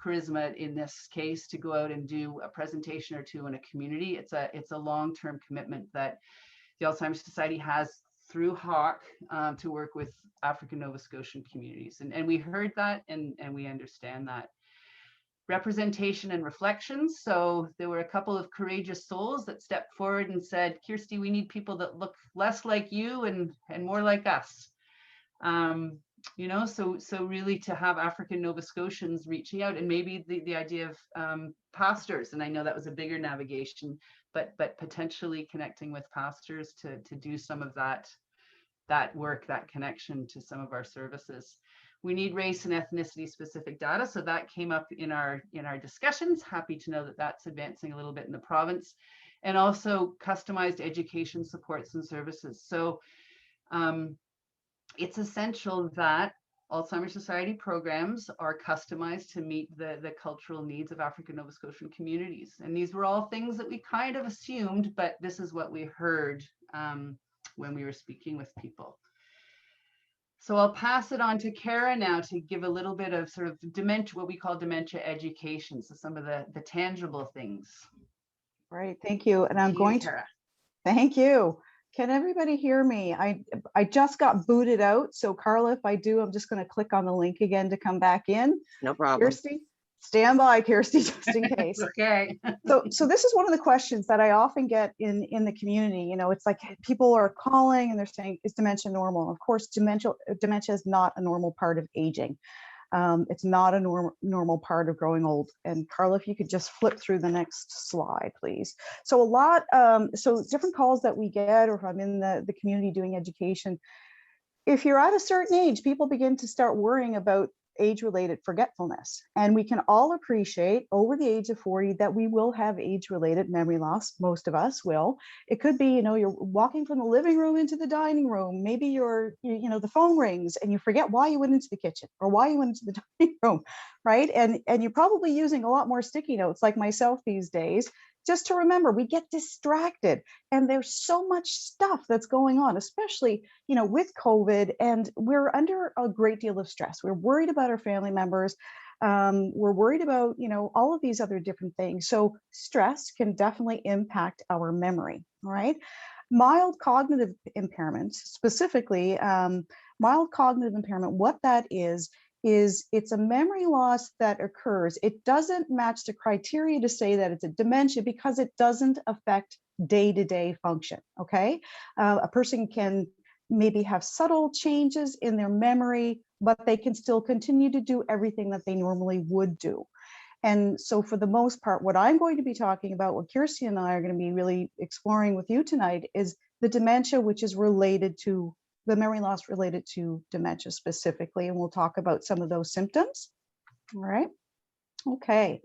Charisma in this case to go out and do a presentation or two in a community. It's a long-term commitment that the Alzheimer's Society has through HAAC to work with African Nova Scotian communities. And we heard that and we understand that. Representation and reflections. So there were a couple of courageous souls that stepped forward and said, Kirsty, we need people that look less like you and more like us. You know, so really to have African Nova Scotians reaching out, and maybe the idea of pastors, and I know that was a bigger navigation, but potentially connecting with pastors to do some of that work, that connection to some of our services. We need race and ethnicity specific data. So that came up in our discussions. Happy to know that that's advancing a little bit in the province, and also customized education supports and services. So it's essential that Alzheimer's Society programs are customized to meet the cultural needs of African Nova Scotian communities. And these were all things that we kind of assumed, but this is what we heard when we were speaking with people. So I'll pass it on to Kara now to give a little bit of sort of dementia, what we call dementia education. So some of the tangible things. Right, thank you. And I'm going to, Kara. thank you. Can everybody hear me? I just got booted out. So Carla, if I do, I'm just going to click on the link again to come back in. No problem. Kirsty, stand by, Kirsty, just in case. Okay. So this is one of the questions that I often get in the community. You know, it's like people are calling and they're saying, is dementia normal? Of course, dementia is not a normal part of aging. It's not a normal part of growing old. And Carla, if you could just flip through the next slide, please. So so different calls that we get, or if I'm in the community doing education, if you're at a certain age, people begin to start worrying about age-related forgetfulness. And we can all appreciate over the age of 40 that we will have age-related memory loss. Most of us will. It could be, you know, you're walking from the living room into the dining room. Maybe you know, the phone rings and you forget why you went into the kitchen or why you went into the dining room, right? And you're probably using a lot more sticky notes like myself these days, just to remember. We get distracted and there's so much stuff that's going on, especially, you know, with COVID, and we're under a great deal of stress. We're worried about our family members. We're worried about, you know, all of these other different things. So stress can definitely impact our memory, all right? Mild cognitive impairment, specifically mild cognitive impairment, what that is it's a memory loss that occurs. It doesn't match the criteria to say that it's a dementia because it doesn't affect day-to-day function, okay? A person can maybe have subtle changes in their memory, but they can still continue to do everything that they normally would do. And so for the most part, what I'm going to be talking about, what Kirsty and I are going to be really exploring with you tonight, is the dementia, which is related to the memory loss related to dementia specifically, and we'll talk about some of those symptoms. All right. Okay.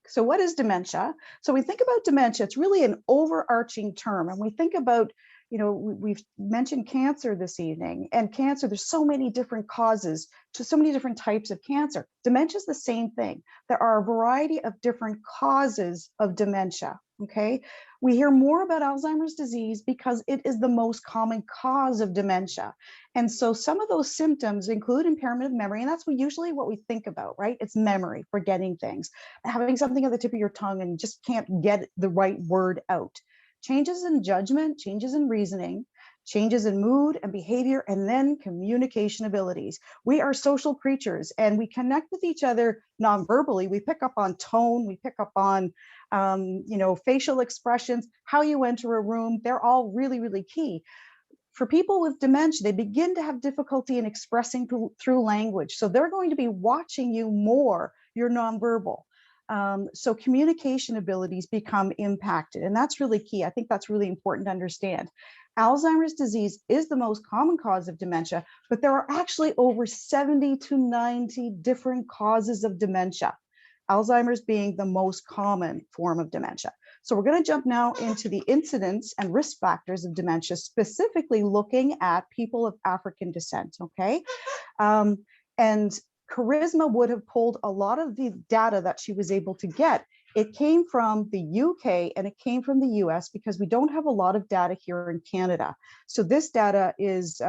So what is dementia? So we think about dementia, it's really an overarching term, and we think about we've mentioned cancer this evening, and cancer, there's so many different causes to so many different types of cancer. Dementia is the same thing. There are a variety of different causes of dementia, okay? We hear more about Alzheimer's disease because it is the most common cause of dementia. And so some of those symptoms include impairment of memory, and that's usually what we think about, right? It's memory, forgetting things, having something at the tip of your tongue and just can't get the right word out. Changes in judgment, changes in reasoning, changes in mood and behavior, and then communication abilities. We are social creatures and we connect with each other non-verbally. We pick up on tone, we pick up on facial expressions, how you enter a room. They're all really, really key. For people with dementia, they begin to have difficulty in expressing through language. So they're going to be watching you more, you're nonverbal. So communication abilities become impacted, and that's really key. I think that's really important to understand. Alzheimer's disease is the most common cause of dementia, but there are actually over 70 to 90 different causes of dementia, Alzheimer's being the most common form of dementia. So we're going to jump now into the incidence and risk factors of dementia, specifically looking at people of African descent, okay? And Charisma would have pulled a lot of the data that she was able to get. It came from the UK and it came from the US because we don't have a lot of data here in Canada. So this data is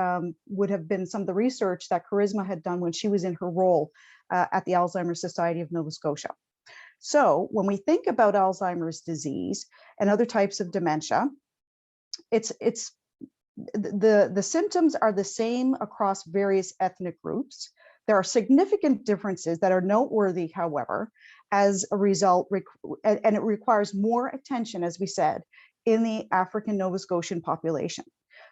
would have been some of the research that Charisma had done when she was in her role at the Alzheimer's Society of Nova Scotia. So when we think about Alzheimer's disease and other types of dementia, the symptoms are the same across various ethnic groups. There are significant differences that are noteworthy, however, as a result, and it requires more attention, as we said, in the African Nova Scotian population.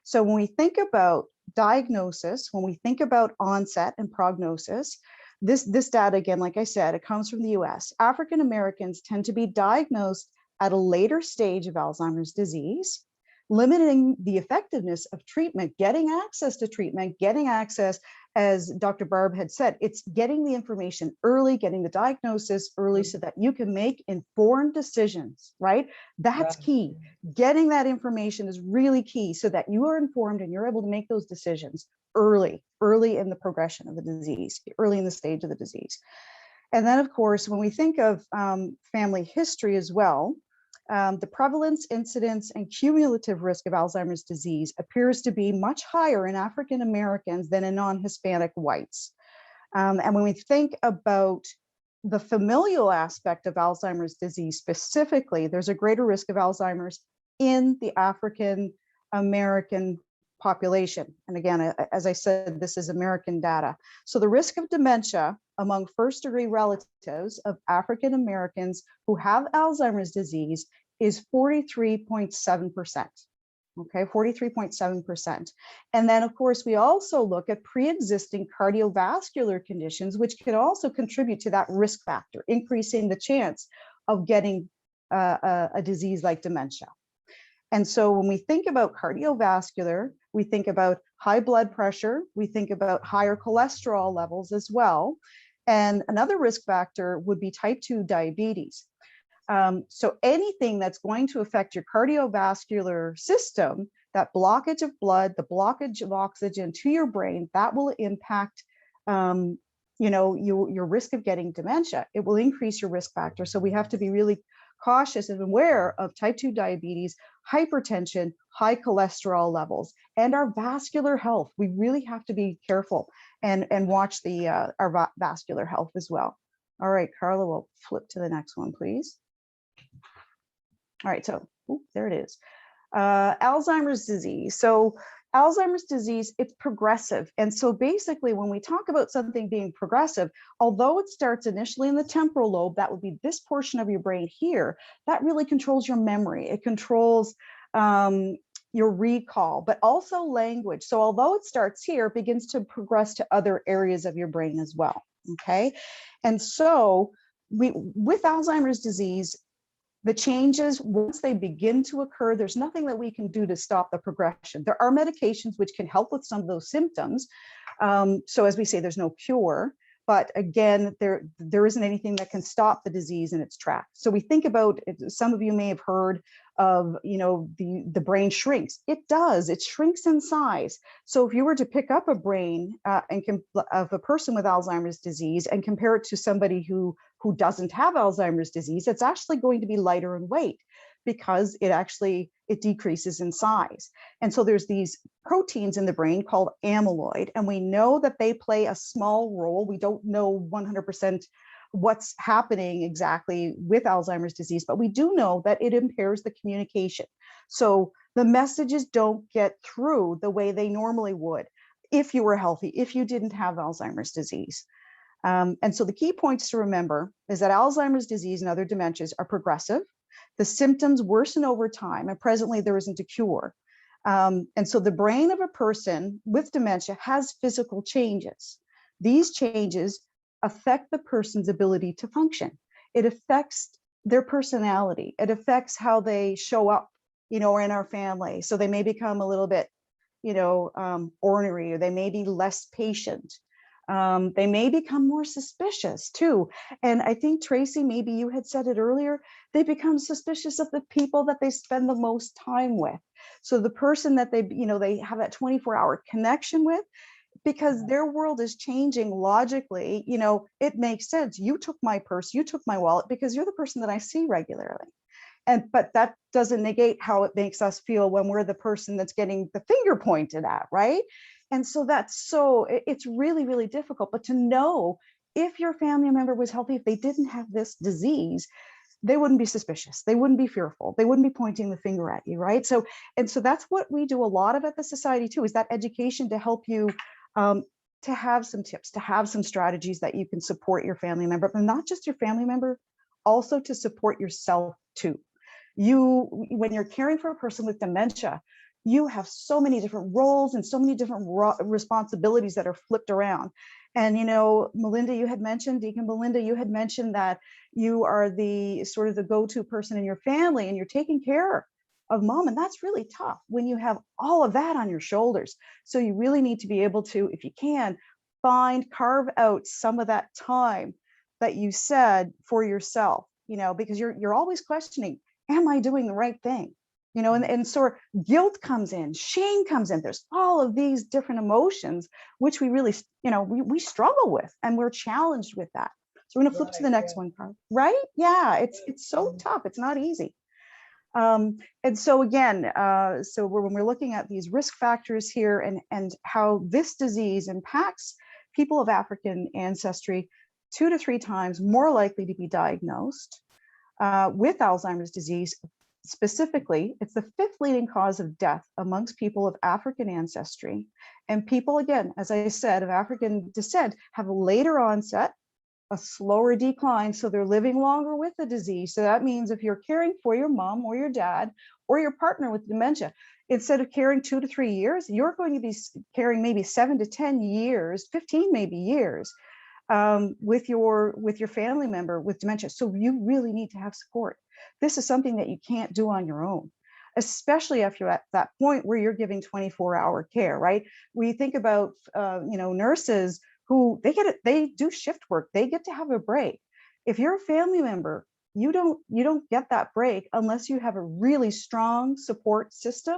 So when we think about diagnosis, when we think about onset and prognosis, this data, again, like I said, it comes from the US. African Americans tend to be diagnosed at a later stage of Alzheimer's disease, limiting the effectiveness of treatment, getting access to treatment, getting access, as Dr. Barb had said, it's getting the information early, getting the diagnosis early so that you can make informed decisions, right? That's key. Getting that information is really key so that you are informed and you're able to make those decisions early in the progression of the disease, early in the stage of the disease. And then, of course, when we think of family history as well, the prevalence, incidence, and cumulative risk of Alzheimer's disease appears to be much higher in African Americans than in non-Hispanic whites. And when we think about the familial aspect of Alzheimer's disease specifically, there's a greater risk of Alzheimer's in the African American population. And again, as I said, this is American data. So the risk of dementia among first-degree relatives of African Americans who have Alzheimer's disease is 43.7%. Okay, 43.7%. And then, of course, we also look at pre-existing cardiovascular conditions, which can also contribute to that risk factor, increasing the chance of getting a disease like dementia. And so when we think about cardiovascular, we think about high blood pressure, we think about higher cholesterol levels as well. And another risk factor would be type 2 diabetes. So anything that's going to affect your cardiovascular system, that blockage of blood, the blockage of oxygen to your brain, that will impact your risk of getting dementia. It will increase your risk factor. So we have to be really cautious and aware of type 2 diabetes, hypertension, high cholesterol levels, and our vascular health. We really have to be careful and watch our vascular health as well. All right, Carla, we'll flip to the next one, please. All right, so there it is. Alzheimer's disease. So Alzheimer's disease, it's progressive. And so basically when we talk about something being progressive, although it starts initially in the temporal lobe, that would be this portion of your brain here, that really controls your memory. It controls your recall, but also language. So although it starts here, it begins to progress to other areas of your brain as well, okay? And so with Alzheimer's disease, the changes, once they begin to occur, there's nothing that we can do to stop the progression. There are medications which can help with some of those symptoms. So as we say, there's no cure, but again, there isn't anything that can stop the disease in its tracks. So we think about, some of you may have heard of, the brain shrinks. It does, it shrinks in size. So if you were to pick up a brain of a person with Alzheimer's disease and compare it to somebody who doesn't have Alzheimer's disease, it's actually going to be lighter in weight because it decreases in size. And so there's these proteins in the brain called amyloid, and we know that they play a small role. We don't know 100% what's happening exactly with Alzheimer's disease, but we do know that it impairs the communication. So the messages don't get through the way they normally would if you were healthy, if you didn't have Alzheimer's disease. And so the key points to remember is that Alzheimer's disease and other dementias are progressive. The symptoms worsen over time, and presently there isn't a cure. And so the brain of a person with dementia has physical changes. These changes affect the person's ability to function. It affects their personality. It affects how they show up, in our family. So they may become a little bit, ornery, or they may be less patient. They may become more suspicious too. And I think, Tracy, maybe you had said it earlier, they become suspicious of the people that they spend the most time with. So the person that they have that 24-hour connection with, because their world is changing logically, it makes sense. You took my purse, you took my wallet because you're the person that I see regularly. But that doesn't negate how it makes us feel when we're the person that's getting the finger pointed at, right? And so it's really, really difficult. But to know if your family member was healthy, if they didn't have this disease, they wouldn't be suspicious. They wouldn't be fearful. They wouldn't be pointing the finger at you, right? So that's what we do a lot of at the Society too, is that education to help you to have some tips, to have some strategies that you can support your family member, but not just your family member, also to support yourself too. When you're caring for a person with dementia, you have so many different roles and so many different responsibilities that are flipped around. And, Melinda, Deacon Melinda, you had mentioned that you are the sort of the go-to person in your family and you're taking care of mom. And that's really tough when you have all of that on your shoulders. So you really need to be able to, if you can, carve out some of that time that you said for yourself, because you're always questioning, am I doing the right thing? And so guilt comes in, shame comes in. There's all of these different emotions, which we really, we struggle with, and we're challenged with that. So we're going to flip to the next one, Carl. Right? Yeah, it's so tough. It's not easy. And so again, when we're looking at these risk factors here and how this disease impacts people of African ancestry, 2 to 3 times more likely to be diagnosed with Alzheimer's disease. Specifically, it's the 5th leading cause of death amongst people of African ancestry. And people, again, as I said, of African descent have a later onset, a slower decline, so they're living longer with the disease. So that means if you're caring for your mom or your dad or your partner with dementia, instead of caring 2 to 3 years, you're going to be caring maybe 7 to 10 years, 15 maybe years with your family member with dementia. So you really need to have support. This is something that you can't do on your own, especially if you're at that point where you're giving 24-hour care, right? We think about, nurses who they do shift work. They get to have a break. If you're a family member, you don't get that break unless you have a really strong support system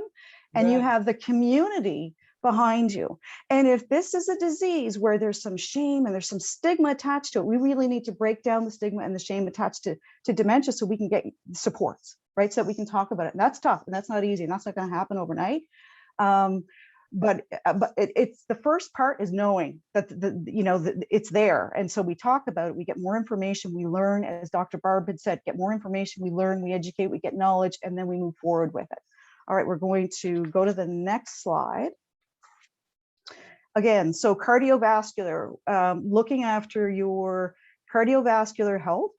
and you have the community behind you. And if this is a disease where there's some shame and there's some stigma attached to it, we really need to break down the stigma and the shame attached to dementia so we can get supports, right? So that we can talk about it. And that's tough and that's not easy and that's not going to happen overnight. But it's the first part is knowing that it's there. And so we talk about it, we get more information, we learn, as Dr. Barb had said, get more information, we learn, we educate, we get knowledge, and then we move forward with it. All right, we're going to go to the next slide. Again, so cardiovascular, looking after your cardiovascular health,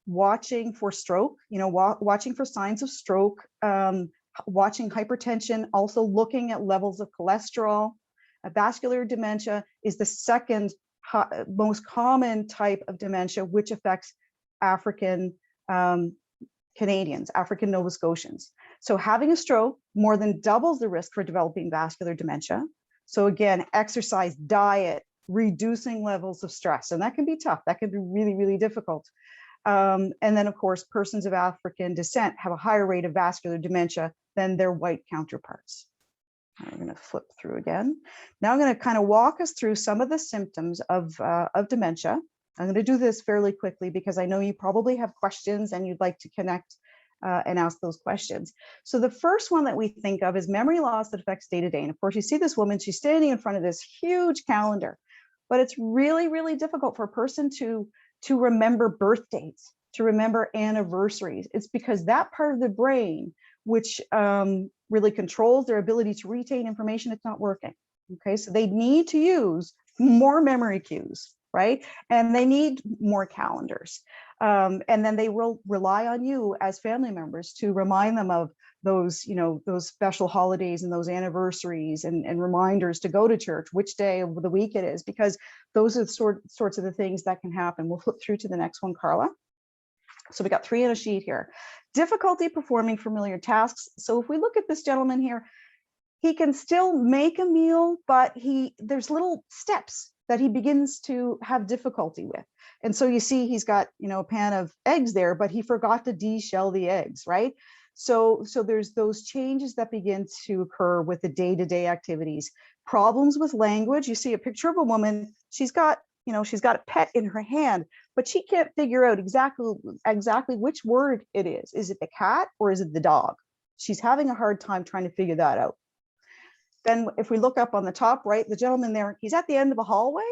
watching for stroke, watching for signs of stroke, watching hypertension, also looking at levels of cholesterol. Vascular dementia is the second most common type of dementia, which affects African Canadians, African Nova Scotians. So having a stroke more than doubles the risk for developing vascular dementia. So again, exercise, diet, reducing levels of stress, and that can be tough. That can be really, really difficult. And then, of course, persons of African descent have a higher rate of vascular dementia than their white counterparts. I'm going to flip through again. Now I'm going to kind of walk us through some of the symptoms of dementia. I'm going to do this fairly quickly because I know you probably have questions and you'd like to connect and ask those questions. So the first one that we think of is memory loss that affects day-to-day. And of course, you see this woman, she's standing in front of this huge calendar, but it's really, really difficult for a person to remember birthdays, to remember anniversaries. It's because that part of the brain, which really controls their ability to retain information, it's not working. Okay, so they need to use more memory cues, right? And they need more calendars. And then they will rely on you as family members to remind them of those, those special holidays and those anniversaries and reminders to go to church, which day of the week it is, because those are the sorts of the things that can happen. We'll flip through to the next one, Carla. So we got 3 on a sheet here. Difficulty performing familiar tasks. So if we look at this gentleman here, he can still make a meal, but there's little steps that he begins to have difficulty with. And so you see he's got, a pan of eggs there, but he forgot to de-shell the eggs, right? So there's those changes that begin to occur with the day-to-day activities. Problems with language. You see a picture of a woman, she's got a pet in her hand, but she can't figure out exactly which word it is. Is it the cat or is it the dog? She's having a hard time trying to figure that out. Then if we look up on the top right, the gentleman there, he's at the end of a hallway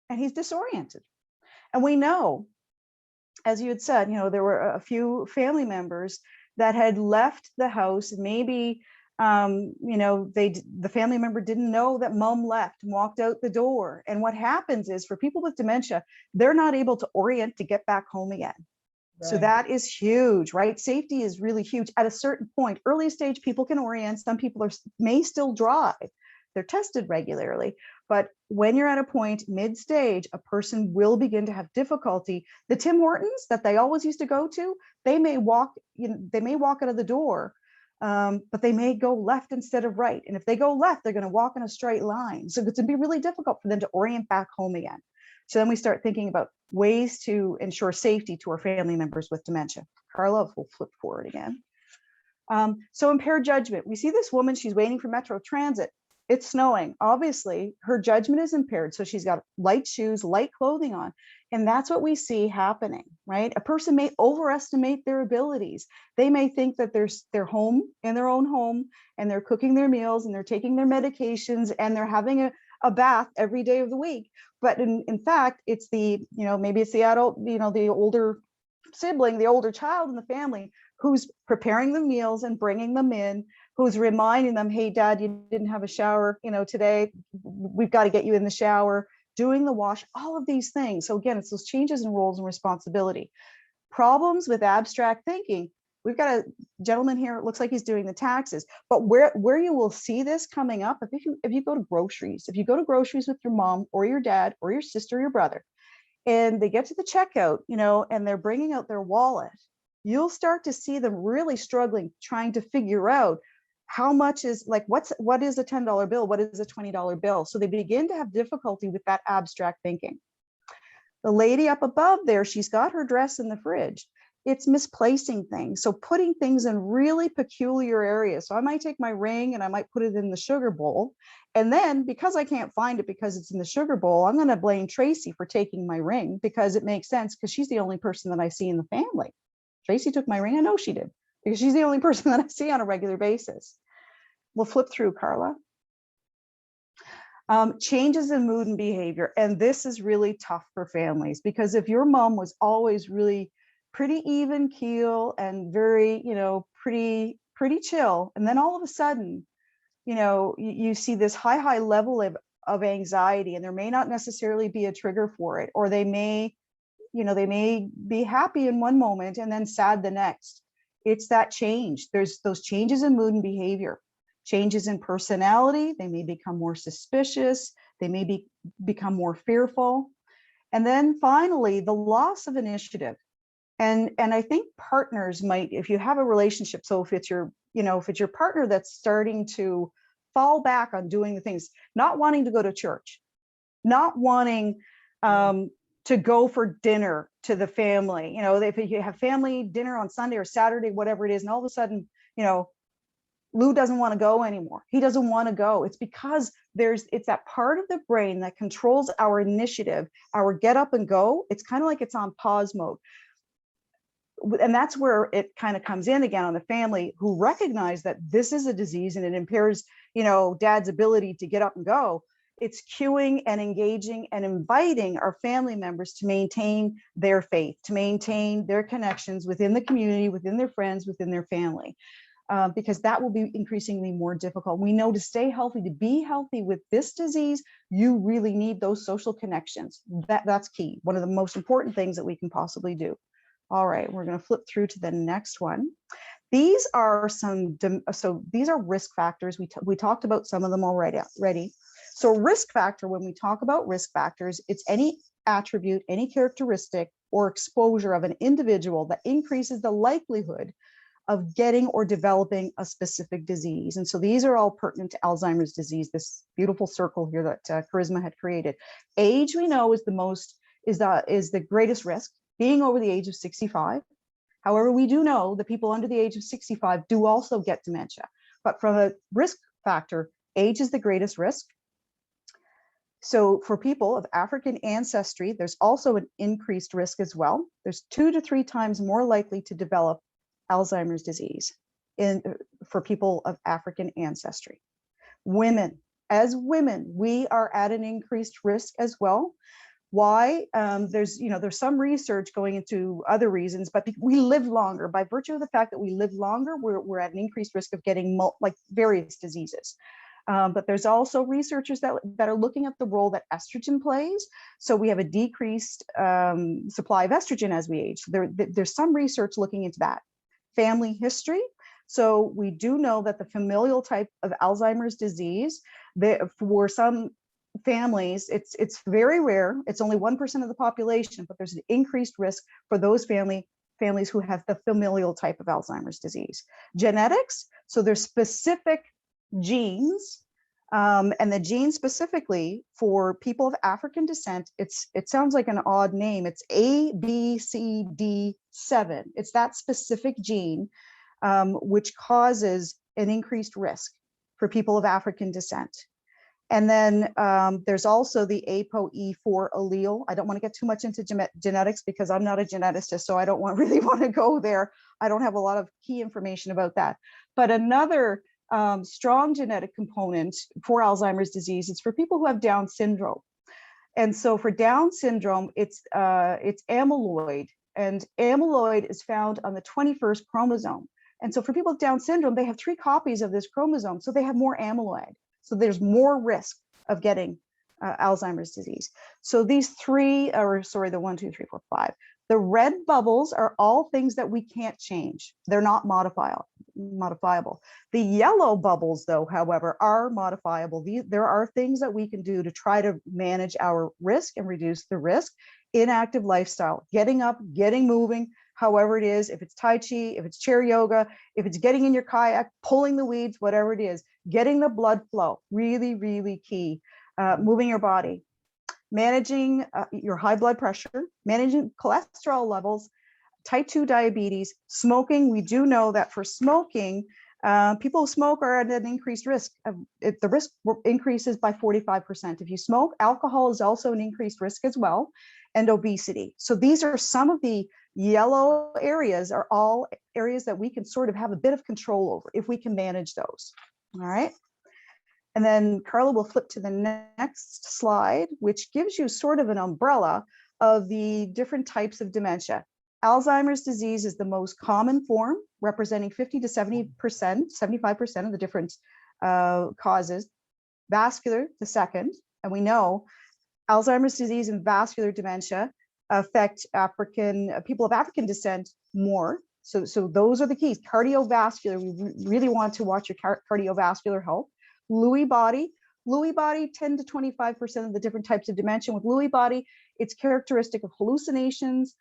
and he's disoriented. And we know, as you had said, there were a few family members that had left the house. Maybe, the family member didn't know that mom left and walked out the door. And what happens is for people with dementia, they're not able to orient to get back home again. So that is huge, right? Safety is really huge. At a certain point, early stage people can orient. Some people may still drive. They're tested regularly. But when you're at a point mid-stage, a person will begin to have difficulty. The Tim Hortons that they always used to go to, they may walk out of the door, but they may go left instead of right. And if they go left, they're going to walk in a straight line. So it's going to be really difficult for them to orient back home again. So then we start thinking about ways to ensure safety to our family members with dementia. Carla, we'll flip forward again. So impaired judgment. We see this woman, she's waiting for Metro Transit. It's snowing. Obviously, her judgment is impaired. So she's got light shoes, light clothing on. And that's what we see happening, right? A person may overestimate their abilities. They may think that they're home in their own home and they're cooking their meals and they're taking their medications and they're having a bath every day of the week. But in fact, it's maybe it's the adult, the older sibling, the older child in the family who's preparing the meals and bringing them in, who's reminding them, hey, Dad, you didn't have a shower, today, we've got to get you in the shower, doing the wash, all of these things. So again, it's those changes in roles and responsibility. Problems with abstract thinking. We've got a gentleman here, it looks like he's doing the taxes, but where you will see this coming up, if you go to groceries, with your mom or your dad or your sister or your brother, and they get to the checkout, and they're bringing out their wallet, you'll start to see them really struggling, trying to figure out how much is what is a $10 bill? What is a $20 bill? So they begin to have difficulty with that abstract thinking. The lady up above there, she's got her dress in the fridge. It's misplacing things. So putting things in really peculiar areas. So I might take my ring and I might put it in the sugar bowl. And then because I can't find it because it's in the sugar bowl, I'm going to blame Tracy for taking my ring because it makes sense because she's the only person that I see in the family. Tracy took my ring. I know she did because she's the only person that I see on a regular basis. We'll flip through, Carla. Changes in mood and behavior. And this is really tough for families because if your mom was always really pretty even keel and very, pretty chill. And then all of a sudden, you see this high level of anxiety, and there may not necessarily be a trigger for it, or they may be happy in one moment and then sad the next. It's that change. There's those changes in mood and behavior, changes in personality. They may become more suspicious. They may become more fearful. And then finally, the loss of initiative. And I think partners might, if you have a relationship, so if it's your partner that's starting to fall back on doing the things, not wanting to go to church, not wanting to to go for dinner to the family. You know, if you have family dinner on Sunday or Saturday, whatever it is, and all of a sudden, you know, Lou doesn't want to go anymore. He doesn't want to go. It's because it's that part of the brain that controls our initiative, our get up and go. It's kind of like it's on pause mode. And that's where it kind of comes in again on the family who recognize that this is a disease and it impairs, you know, dad's ability to get up and go. It's cueing and engaging and inviting our family members to maintain their faith, to maintain their connections within the community, within their friends, within their family, because that will be increasingly more difficult. We know to stay healthy, to be healthy with this disease, you really need those social connections. That's key. One of the most important things that we can possibly do. All right, we're going to flip through to the next one. These are these are risk factors. We talked about some of them already. So risk factor, when we talk about risk factors, it's any attribute, any characteristic or exposure of an individual that increases the likelihood of getting or developing a specific disease. And so these are all pertinent to Alzheimer's disease, this beautiful circle here that Charisma had created. Age, we know, is the greatest risk, being over the age of 65. However, we do know that people under the age of 65 do also get dementia. But from a risk factor, age is the greatest risk. So for people of African ancestry, there's also an increased risk as well. There's 2 to 3 times more likely to develop Alzheimer's disease for people of African ancestry. Women, as women, we are at an increased risk as well. Why? There's some research going into other reasons, but we live longer. By virtue of the fact that we live longer, we're at an increased risk of getting various diseases. But there's also researchers that are looking at the role that estrogen plays. So we have a decreased supply of estrogen as we age. There's some research looking into that. Family history. So we do know that the familial type of Alzheimer's disease, for some families, it's very rare. It's only 1% of the population, but there's an increased risk for those families who have the familial type of Alzheimer's disease. Genetics, so there's specific genes, and the gene specifically for people of African descent, it sounds like an odd name. It's ABCD7. It's that specific gene which causes an increased risk for people of African descent. And then there's also the ApoE4 allele. I don't want to get too much into genetics because I'm not a geneticist, so I don't really want to go there. I don't have a lot of key information about that. But another strong genetic component for Alzheimer's disease is for people who have Down syndrome. And so for Down syndrome, it's amyloid, and amyloid is found on the 21st chromosome. And so for people with Down syndrome, they have 3 copies of this chromosome, so they have more amyloid. So there's more risk of getting Alzheimer's disease. So these 3, or sorry, the 1, 2, 3, 4, 5. The red bubbles are all things that we can't change. They're not modifiable. The yellow bubbles, though, however, are modifiable. There are things that we can do to try to manage our risk and reduce the risk. Inactive lifestyle, getting up, getting moving, however it is, if it's Tai Chi, if it's chair yoga, if it's getting in your kayak, pulling the weeds, whatever it is, getting the blood flow, really, really key. Moving your body, managing your high blood pressure, managing cholesterol levels, type 2 diabetes, smoking. We do know that for smoking, people who smoke are at an increased risk. The risk increases by 45%. If you smoke, alcohol is also an increased risk as well, and obesity. So these are some of the yellow areas, are all areas that we can sort of have a bit of control over if we can manage those. All right. And then Carla will flip to the next slide, which gives you sort of an umbrella of the different types of dementia. Alzheimer's disease is the most common form, representing 50 to 70%, 75% of the different causes. Vascular, the second, and we know Alzheimer's disease and vascular dementia affect people of African descent more. So those are the keys. Cardiovascular, we really want to watch your cardiovascular health. Lewy body, 10 to 25% of the different types of dementia. With Lewy body, it's characteristic of hallucinations,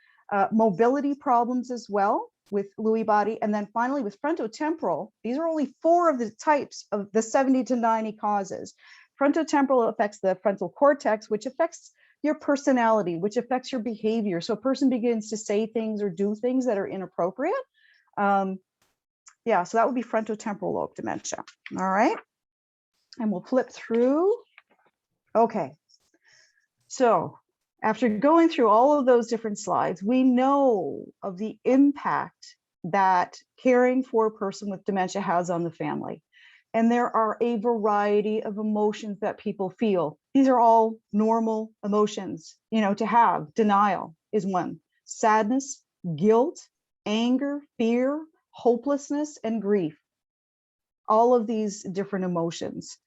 mobility problems as well with Lewy body. And then finally with frontotemporal, these are only 4 of the types of the 70 to 90 causes. Frontotemporal affects the frontal cortex, which affects your personality, which affects your behavior. So a person begins to say things or do things that are inappropriate. Yeah, so that would be frontotemporal lobe dementia. All right. And we'll flip through. Okay. So after going through all of those different slides, we know of the impact that caring for a person with dementia has on the family. And there are a variety of emotions that people feel. These are all normal emotions, you know, to have. Denial is one. Sadness, guilt, anger, fear, hopelessness, and grief. All of these different emotions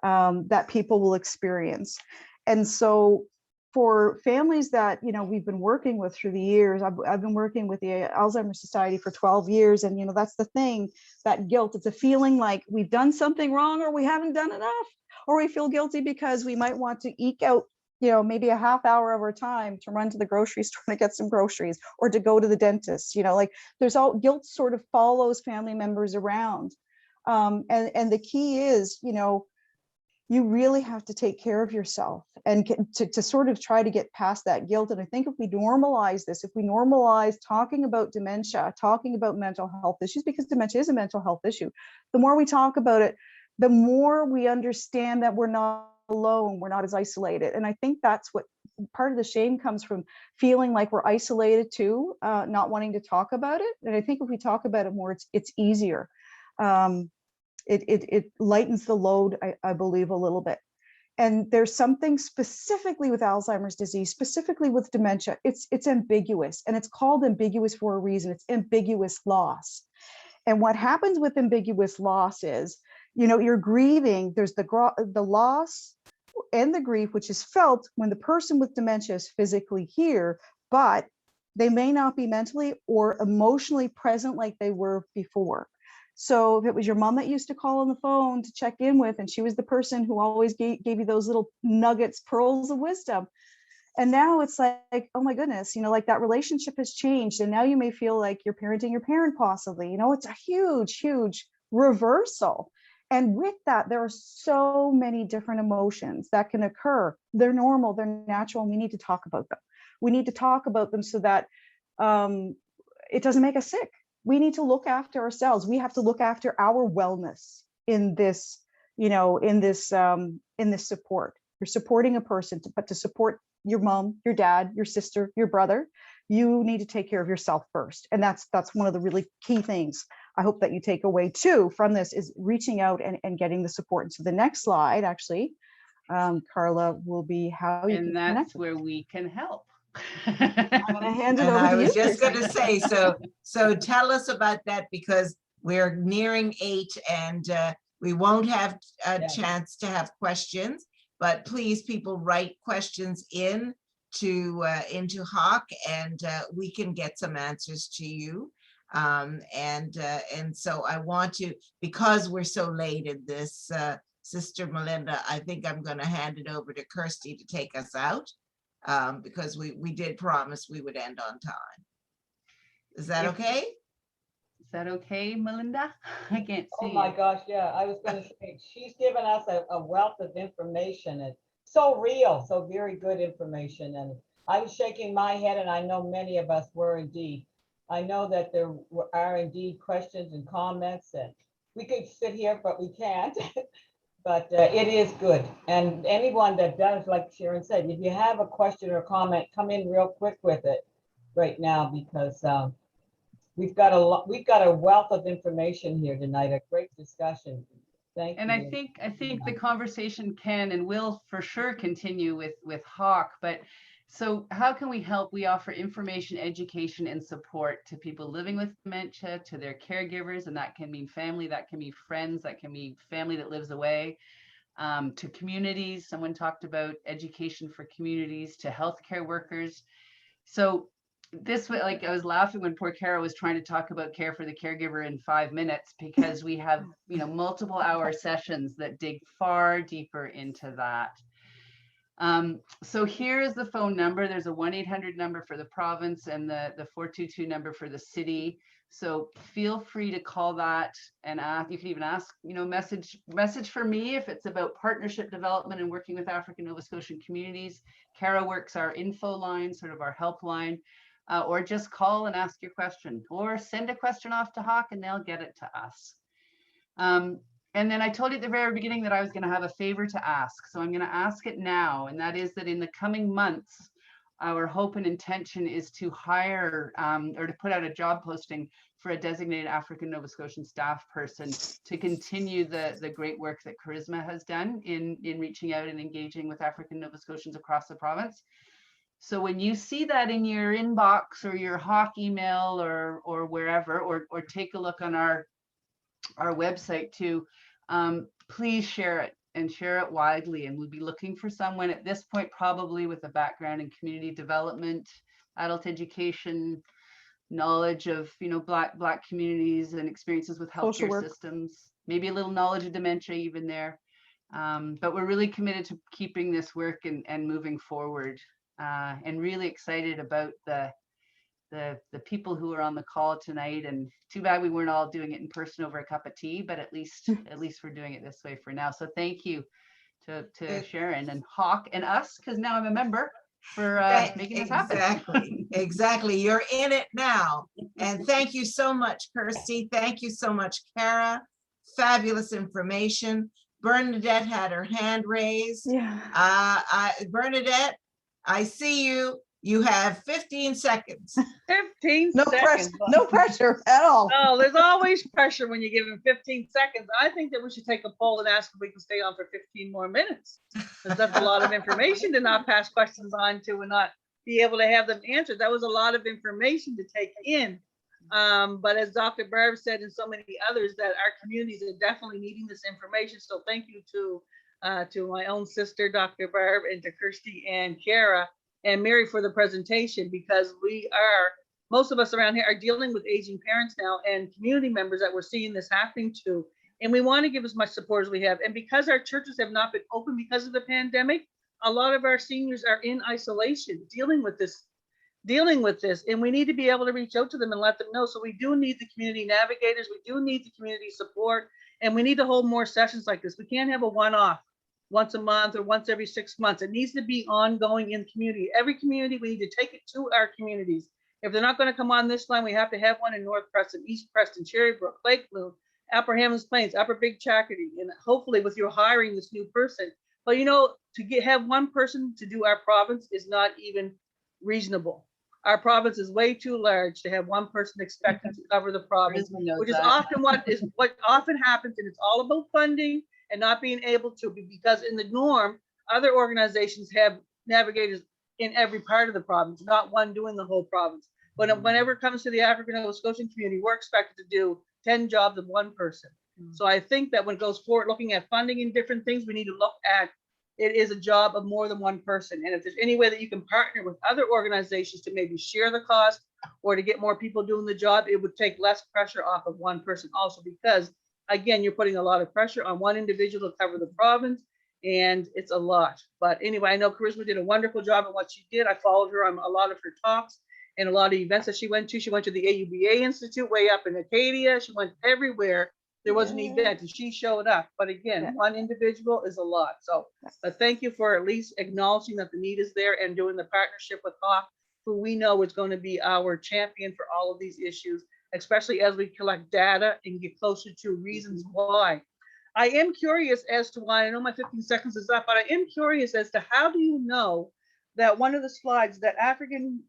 that people will experience. And so for families that, you know, we've been working with through the years, I've been working with the Alzheimer's Society for 12 years. And, you know, that's the thing, that guilt, it's a feeling like we've done something wrong or we haven't done enough, or we feel guilty because we might want to eke out, you know, maybe a half hour of our time to run to the grocery store to get some groceries or to go to the dentist, you know, like there's all guilt sort of follows family members around. And the key is, you know, you really have to take care of yourself and to sort of try to get past that guilt. And I think if we normalize this, if we normalize talking about dementia, talking about mental health issues, because dementia is a mental health issue, the more we talk about it, the more we understand that we're not alone, we're not as isolated. And I think that's what part of the shame comes from, feeling like we're isolated too, not wanting to talk about it. And I think if we talk about it more, it's easier. It lightens the load, I believe, a little bit. And there's something specifically with Alzheimer's disease, specifically with dementia, it's ambiguous, and it's called ambiguous for a reason. It's ambiguous loss. And what happens with ambiguous loss is, you know, you're grieving, there's the loss and the grief, which is felt when the person with dementia is physically here, but they may not be mentally or emotionally present like they were before. So if it was your mom that used to call on the phone to check in with, and she was the person who always gave you those little nuggets, pearls of wisdom. And now it's like, oh my goodness, you know, like that relationship has changed. And now you may feel like you're parenting your parent possibly, you know, it's a huge, huge reversal. And with that, there are so many different emotions that can occur. They're normal, they're natural, and we need to talk about them. We need to talk about them so that it doesn't make us sick. We need to look after ourselves. We have to look after our wellness in this, you know, in this support. You're supporting a person, but to support your mom, your dad, your sister, your brother, you need to take care of yourself first. And that's one of the really key things I hope that you take away too from this, is reaching out and getting the support. And so the next slide, actually, Carla, will be how you can connect. And that's where we can help. I'm going to hand it over to you. I was just going to say, so tell us about that, because we're nearing 8 and we won't have a chance to have questions, but please, people, write questions into HAAC, and we can get some answers to you. And so I want to, because we're so late in this, Sister Melinda, I think I'm going to hand it over to Kirsty to take us out. Because we did promise we would end on time. Is that okay? Is that okay, Melinda? I can't see. Oh my gosh, yeah, I was going to say, she's given us a wealth of information, and so real, so very good information. And I was shaking my head, and I know many of us were indeed. I know that there are indeed questions and comments, and we could sit here, but we can't. But it is good. And anyone that does, like Sharon said, if you have a question or comment, come in real quick with it right now, because we've got a wealth of information here tonight, a great discussion. Thank you. And I think the conversation can and will for sure continue with HAAC, but so how can we help? We offer information, education, and support to people living with dementia, to their caregivers, and that can mean family, that can be friends, that can be family that lives away, to communities. Someone talked about education for communities, to healthcare workers. So this way, like, I was laughing when poor Kara was trying to talk about care for the caregiver in 5 minutes, because we have, you know, multiple hour sessions that dig far deeper into that. So here is the phone number. There's a 1-800 number for the province and the 422 number for the city. So feel free to call that and ask. You can even ask, message for me if it's about partnership development and working with African Nova Scotian communities. Kara works our info line, sort of our helpline, or just call and ask your question, or send a question off to HAAC and they'll get it to us. And then I told you at the very beginning that I was going to have a favor to ask. So I'm going to ask it now. And that is that in the coming months, our hope and intention is to hire or to put out a job posting for a designated African Nova Scotian staff person to continue the great work that Charisma has done in reaching out and engaging with African Nova Scotians across the province. So when you see that in your inbox or your HAAC email or wherever, or take a look on our website too, please share it and share it widely. And we'll be looking for someone at this point, probably with a background in community development, adult education, knowledge of Black communities and experiences with Social healthcare work. systems, maybe a little knowledge of dementia even there. But we're really committed to keeping this work and moving forward, and really excited about the people who are on the call tonight. And too bad we weren't all doing it in person over a cup of tea, but at least we're doing it this way for now. So thank you to Sharon and HAAC and us, because now I'm a member, for making this happen. Exactly. You're in it now. And thank you so much, Kirsty. Thank you so much, Kara. Fabulous information. Bernadette had her hand raised. Yeah. Bernadette, I see you. You have 15 seconds. 15 No pressure, seconds. no pressure at all. No, there's always pressure when you give him 15 seconds. I think that we should take a poll and ask if we can stay on for 15 more minutes. Because that's a lot of information to not pass questions on to and not be able to have them answered. That was a lot of information to take in. But as Dr. Barb said, and so many others, that our communities are definitely needing this information. So thank you to my own sister, Dr. Barb, and to Kirsty and Kara and Mary for the presentation, because most of us around here are dealing with aging parents now and community members that we're seeing this happening to. And we want to give as much support as we have. And because our churches have not been open because of the pandemic, a lot of our seniors are in isolation, dealing with this. And we need to be able to reach out to them and let them know. So we do need the community navigators. We do need the community support. And we need to hold more sessions like this. We can't have a one-off once a month or once every 6 months. It needs to be ongoing in community. Every community, we need to take it to our communities. If they're not going to come on this line, we have to have one in North Preston, East Preston, Cherrybrook, Lake Bloom, Upper Hammonds Plains, Upper Big Chakotay, and hopefully with your hiring this new person. But to have one person to do our province is not even reasonable. Our province is way too large to have one person expected to cover the province, which is often what often happens, and it's all about funding and not being able to, because in the norm, other organizations have navigators in every part of the province, not one doing the whole province. But whenever it comes to the African Nova Scotian community, we're expected to do 10 jobs of one person. So I think that when it goes forward, looking at funding and different things, we need to look at it is a job of more than one person. And if there's any way that you can partner with other organizations to maybe share the cost or to get more people doing the job, it would take less pressure off of one person also, because again, you're putting a lot of pressure on one individual to cover the province, and it's a lot. But anyway, I know Charisma did a wonderful job in what she did. I followed her on a lot of her talks and a lot of events that she went to. She went to the AUBA Institute way up in Acadia. She went everywhere. There was an event and she showed up. But again, one individual is a lot. So thank you for at least acknowledging that the need is there and doing the partnership with HAAC, who we know is going to be our champion for all of these issues, especially as we collect data and get closer to reasons why. I am curious as to why, I know my 15 seconds is up, but I am curious as to how do you know that one of the slides that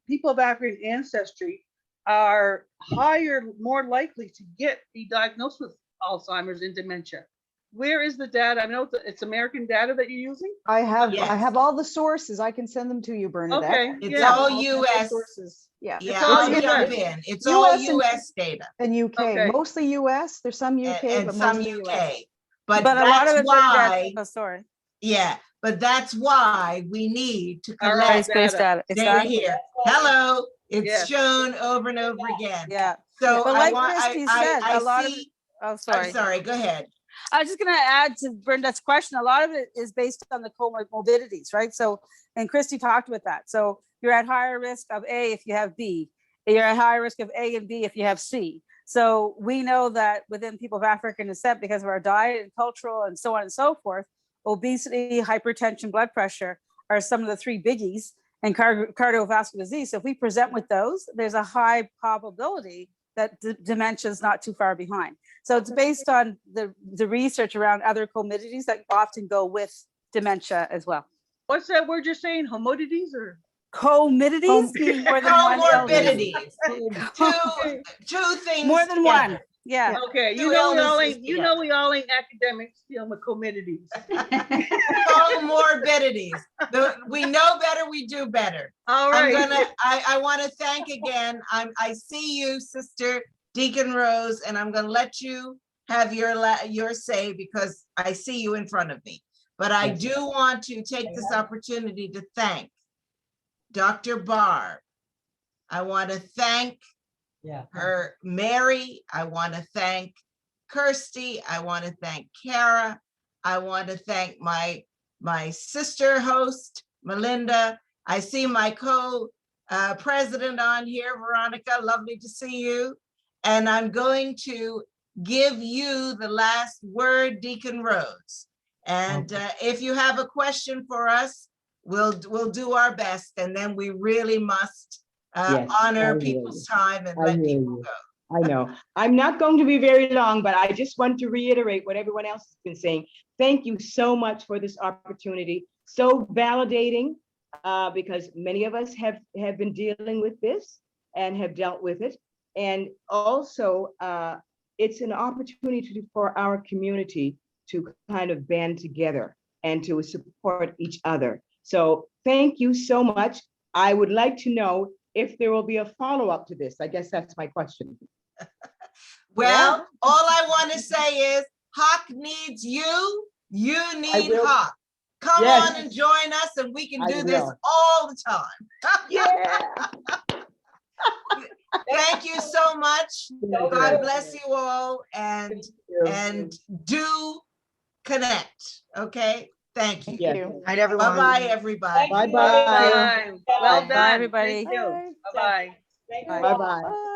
people of African ancestry are more likely to be diagnosed with Alzheimer's and dementia? Where is the data? I know it's American data that you're using. I have all the sources. I can send them to you, Bernadette. Okay, it's all US sources. Yeah, yeah, I'll jump in. It's all US data and UK, mostly US. There's some UK, and but some mostly UK. US. But a lot of that's it's why. oh, sorry. Yeah, but that's why we need to collect Evidence-based data. data here. Hello, it's shown over and over again. Yeah. So But like Christy said, I a lot see, of oh, sorry. I'm sorry. Go ahead. I was just going to add to Brenda's question. A lot of it is based on the comorbidities, right? So, and Christy talked about that. So you're at higher risk of A if you have B. You're at higher risk of A and B if you have C. So we know that within people of African descent, because of our diet and cultural and so on and so forth, obesity, hypertension, blood pressure are some of the three biggies, and cardiovascular disease. So if we present with those, there's a high probability that dementia is not too far behind. So it's based on the research around other comorbidities that often go with dementia as well. What's that word you're saying? Homodities or? Comorbidities mean more than one illness. Comorbidities. Two things. More than together. one. Yeah. Okay, Two illnesses we all ain't academics dealing with comorbidities. Comorbidities. We know better, we do better. All right. I want to thank again. I see you, Sister Deacon Rose, and I'm going to let you have your say because I see you in front of me. But I do want to take this opportunity to thank Dr. Barb. I want to thank her, Mary. I want to thank Kirsty. I want to thank Kara. I want to thank my sister host, Melinda. I see my co-president on here, Veronica. Lovely to see you. And I'm going to give you the last word, Deacon Rose. And if you have a question for us, we'll do our best. And then we really must honor people's time and let people go. I know. I'm not going to be very long, but I just want to reiterate what everyone else has been saying. Thank you so much for this opportunity. So validating, because many of us have been dealing with this and have dealt with it. And also, it's an opportunity for our community to kind of band together and to support each other. So thank you so much. I would like to know if there will be a follow-up to this. I guess that's my question. Well, all I want to say is HAAC needs you. You need HAAC. Come on and join us and we can do this all the time. Yeah. Thank you so much. God bless you all and do connect. Okay. Thank you. Yes. Night, everyone. Bye-bye, everybody. Bye-bye. Well done, Bye, everybody. Thank you. Bye-bye. Bye-bye.